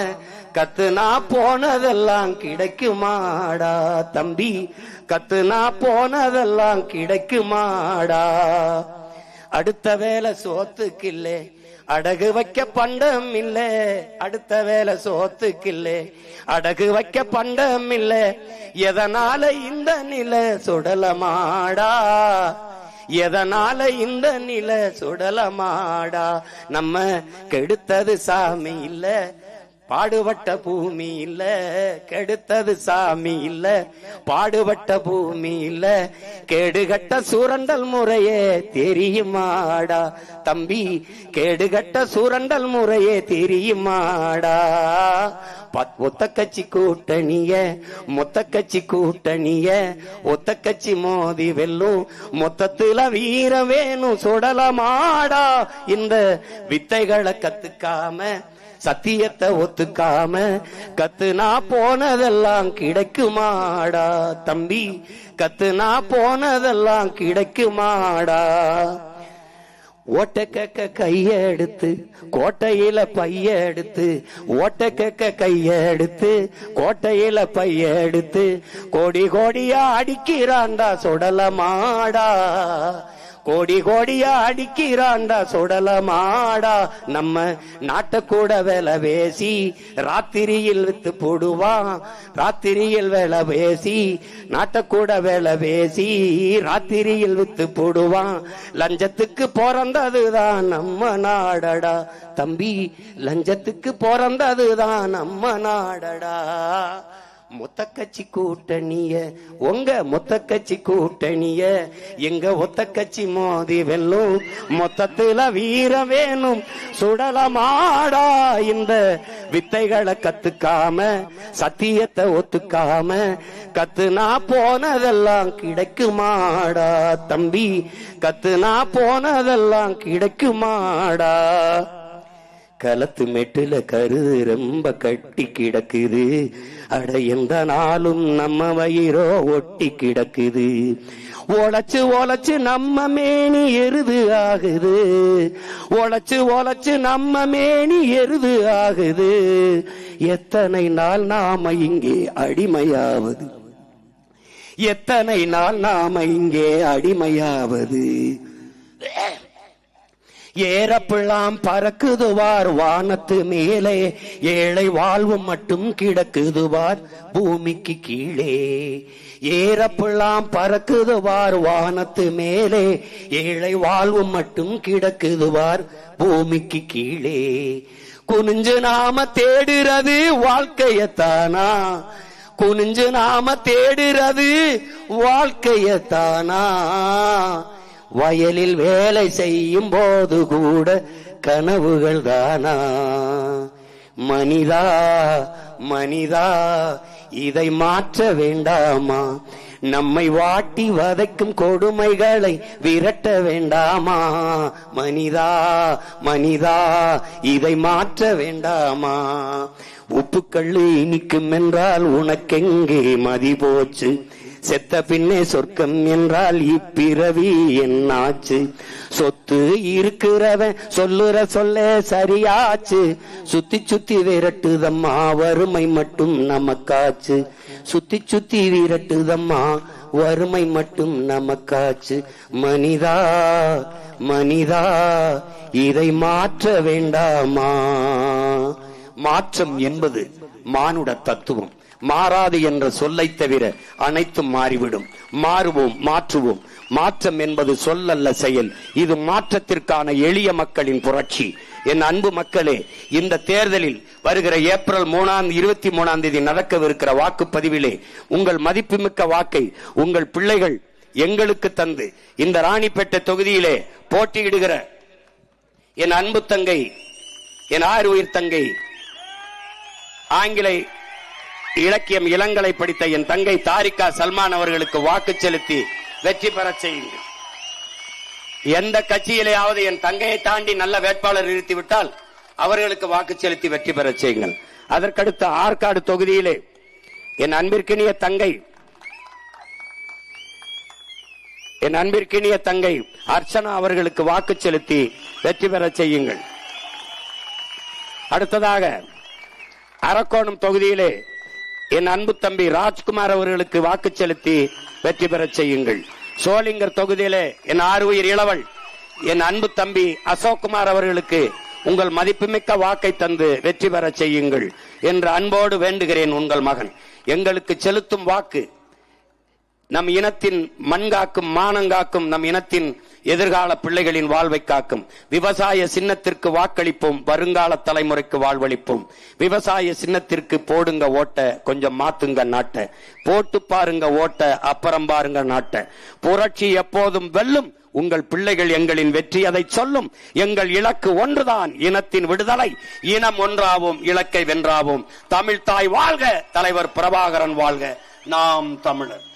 கத்துனா போனதெல்லாம் கிடைக்குமாடா தம்பி, கத்துனா போனதெல்லாம் கிடைக்குமாடா. அடுத்த வேலை சோத்துக்கு இல்லே, அடகு வைக்க பண்டம் இல்ல. அடுத்த வேலை சோத்துக்கு இல்லே, அடகு வைக்க பண்டம் இல்ல. எதனால இந்த நில சுடலமாடா, எதனால இந்த நில சுடலமாடா. நம்ம கெடுத்தது சாமி இல்ல, பாடுபட்ட பூமி இல்ல, கெடுத்தது சாமி இல்ல. பாடுபட்ட பூமி இல்ல, கேடுகட்ட சுரண்டல் முறையே தெரியுமாடா தம்பி, கேடுகட்ட சுரண்டல் முறையே தெரியுமாடா. ஒத்த கட்சி கூட்டணிய, மொத்த கட்சி கூட்டணிய, ஒத்த கட்சி மோதி வெல்லும், மொத்தத்துல வீர வேணும் சுடலமாடா. இந்த வித்தைகளை கத்துக்காம, சத்தியத்தை ஒத்துக்காம, கத்துனா போனதெல்லாம் கிடைக்குமாடா தம்பி, கத்துனா போனதெல்லாம் கிடைக்குமாடா. ஓட்ட கேக்க கைய எடுத்து கோட்டையில பைய எடுத்து, ஓட்ட கேக்க கைய எடுத்து கோட்டையில பைய எடுத்து, கோடி கோடியா அடிக்கிறாண்டா சுடலமாடா, கோடி கோடியா அடிக்கிறாண்டா சுடலமாடா. நம்ம நாட்டை கூட வேலை பேசி ராத்திரியில் வித்து போடுவான், ராத்திரியில் வேலை பேசி நாட்டை கூட வேலை பேசி ராத்திரியில் வித்து போடுவான். லஞ்சத்துக்கு பிறந்ததுதான் நம்ம நாடடா தம்பி, லஞ்சத்துக்கு பிறந்ததுதான் நம்ம நாடடா. மொத்த கட்சி கூட்டணிய, உங்க மொத்த கட்சி கூட்டணிய, எங்க ஒத்த கட்சி மோதி வெல்லும், மொத்தத்துல வீர வேணும் சுடலமாடா. இந்த வித்தைகளை கத்துக்காம, சத்தியத்தை ஒத்துக்காம, கத்துனா போனதெல்லாம் கிடைக்குமாடா தம்பி, கத்துனா போனதெல்லாம் கிடைக்குமாடா. களத்து மெட்டுல கருது ரொம்ப கட்டி கிடக்குது, அட எந்த நாளும் நம்ம வயிறோ ஒட்டி கிடக்குது. உழைச்சு உழைச்சு நம்ம மேனி எருது ஆகுது, உழைச்சு உழைச்சு நம்ம மேனி எருது ஆகுது. எத்தனை நாள் நாம இங்கே அடிமையாவது, எத்தனை நாள் நாம இங்கே அடிமையாவது. ஏறப்பெல்லாம் பறக்குதுவார் வானத்து மேலே, ஏழை வாழ்வு மட்டும் கிடக்குதுவார் பூமிக்கு கீழே. ஏறப்பெல்லாம் பறக்குதுவார் வானத்து மேலே, ஏழை வாழ்வு மட்டும் கிடக்குதுவார் பூமிக்கு கீழே. குனிஞ்சு நாம தேடுறது வாழ்க்கையத்தானா, குனிஞ்சு நாம தேடுறது வாழ்க்கையத்தானா. வயலில் வேலை செய்யும் போது கூட கனவுகள் தானா. மனிதா மனிதா இதை மாற்ற வேண்டாமா, நம்மை வாட்டி வதைக்கும் கொடுமைகளை விரட்ட வேண்டாமா. மனிதா மனிதா இதை மாற்ற வேண்டாமா. உப்புக்கள்ளு இனிக்கும் என்றால் உனக்கெங்கே மதி போச்சு, செத்த பின்னே சொர்க்கம் என்றால் இப்பிறவி என்னாச்சு. சொத்து இருக்கிறவன் சொல்லுற சொல்ல சரியாச்சு, சுத்தி சுத்தி விரட்டுதம்மா வறுமை மட்டும் நமக்காச்சு, சுத்தி சுத்தி விரட்டுதம்மா வறுமை மட்டும் நமக்காச்சு. மனிதா மனிதா இதை மாற்ற வேண்டாமா. மாற்றம் என்பது மானுட தத்துவம், மாறாது என்ற சொல்லை தவிர அனைத்தும் மாறிவிடும். மாறுவோம், மாற்றுவோம். மாற்றம் என்பது சொல்லல்ல, செயல். இது மாற்றத்திற்கான எளிய மக்களின் புரட்சி. என் அன்பு மக்களே, இந்த தேர்தலில் வருகிற ஏப்ரல் 23 நடக்கவிருக்கிற வாக்குப்பதிவிலே உங்கள் மதிப்புமிக்க வாக்கை உங்கள் பிள்ளைகள் எங்களுக்கு தந்து இந்த ராணிப்பேட்டை தொகுதியிலே போட்டியிடுகிற என் அன்பு தங்கை, என் ஆறுயிர் தங்கை, ஆங்கில இலக்கியம் இளங்கலை படித்த என் தங்கை தாரிகா சல்மான் அவர்களுக்கு வாக்கு செலுத்தி வெற்றி பெற செய்யுங்கள். எந்த கட்சியிலேயாவது என் தங்கையை தாண்டி நல்ல வேட்பாளர் நிறுத்திவிட்டால் அவர்களுக்கு வாக்கு செலுத்தி வெற்றி பெற செய்யுங்கள். அதற்கடுத்த ஆற்காடு தொகுதியிலே என் அன்பிற்கினிய தங்கை அர்ச்சனா அவர்களுக்கு வாக்கு செலுத்தி வெற்றி பெற செய்யுங்கள். அடுத்ததாக அரக்கோணம் தொகுதியிலே என் அன்பு தம்பி ராஜ்குமார் அவர்களுக்கு வாக்கு செலுத்தி வெற்றி பெற செய்யுங்கள். சோளிங்கர் தொகுதியிலே என் ஆறுயிர் இளவல் என் அன்பு தம்பி அசோக்குமார் அவர்களுக்கு உங்கள் மதிப்புமிக்க வாக்கை தந்து வெற்றி பெற செய்யுங்கள் என்று அன்போடு வேண்டுகிறேன். உங்கள் மகன். எங்களுக்கு செலுத்தும் வாக்கு நம் இனத்தின் மண்காக்கும், மானங்காக்கும், நம் இனத்தின் எதிர்கால பிள்ளைகளின் வாழ்வை காக்கும். விவசாய சின்னத்திற்கு வாக்களிப்போம், வருங்கால தலைமுறைக்கு வாழ்வளிப்போம். விவசாய சின்னத்திற்கு போடுங்க ஓட்ட, கொஞ்சம் மாத்துங்க நாட்ட, போட்டு பாருங்க ஓட்ட, அப்புறம் பாருங்க நாட்ட. புரட்சி எப்போதும் வெல்லும், உங்கள் பிள்ளைகள் எங்களின் வெற்றி அதை சொல்லும். எங்கள் இலக்கு ஒன்றுதான், இனத்தின் விடுதலை. இனம் ஒன்றாவோம், இலக்கை வென்றாவோம். தமிழ் தாய் வாழ்க, தலைவர் பிரபாகரன் வாழ்க. நாம் தமிழர்.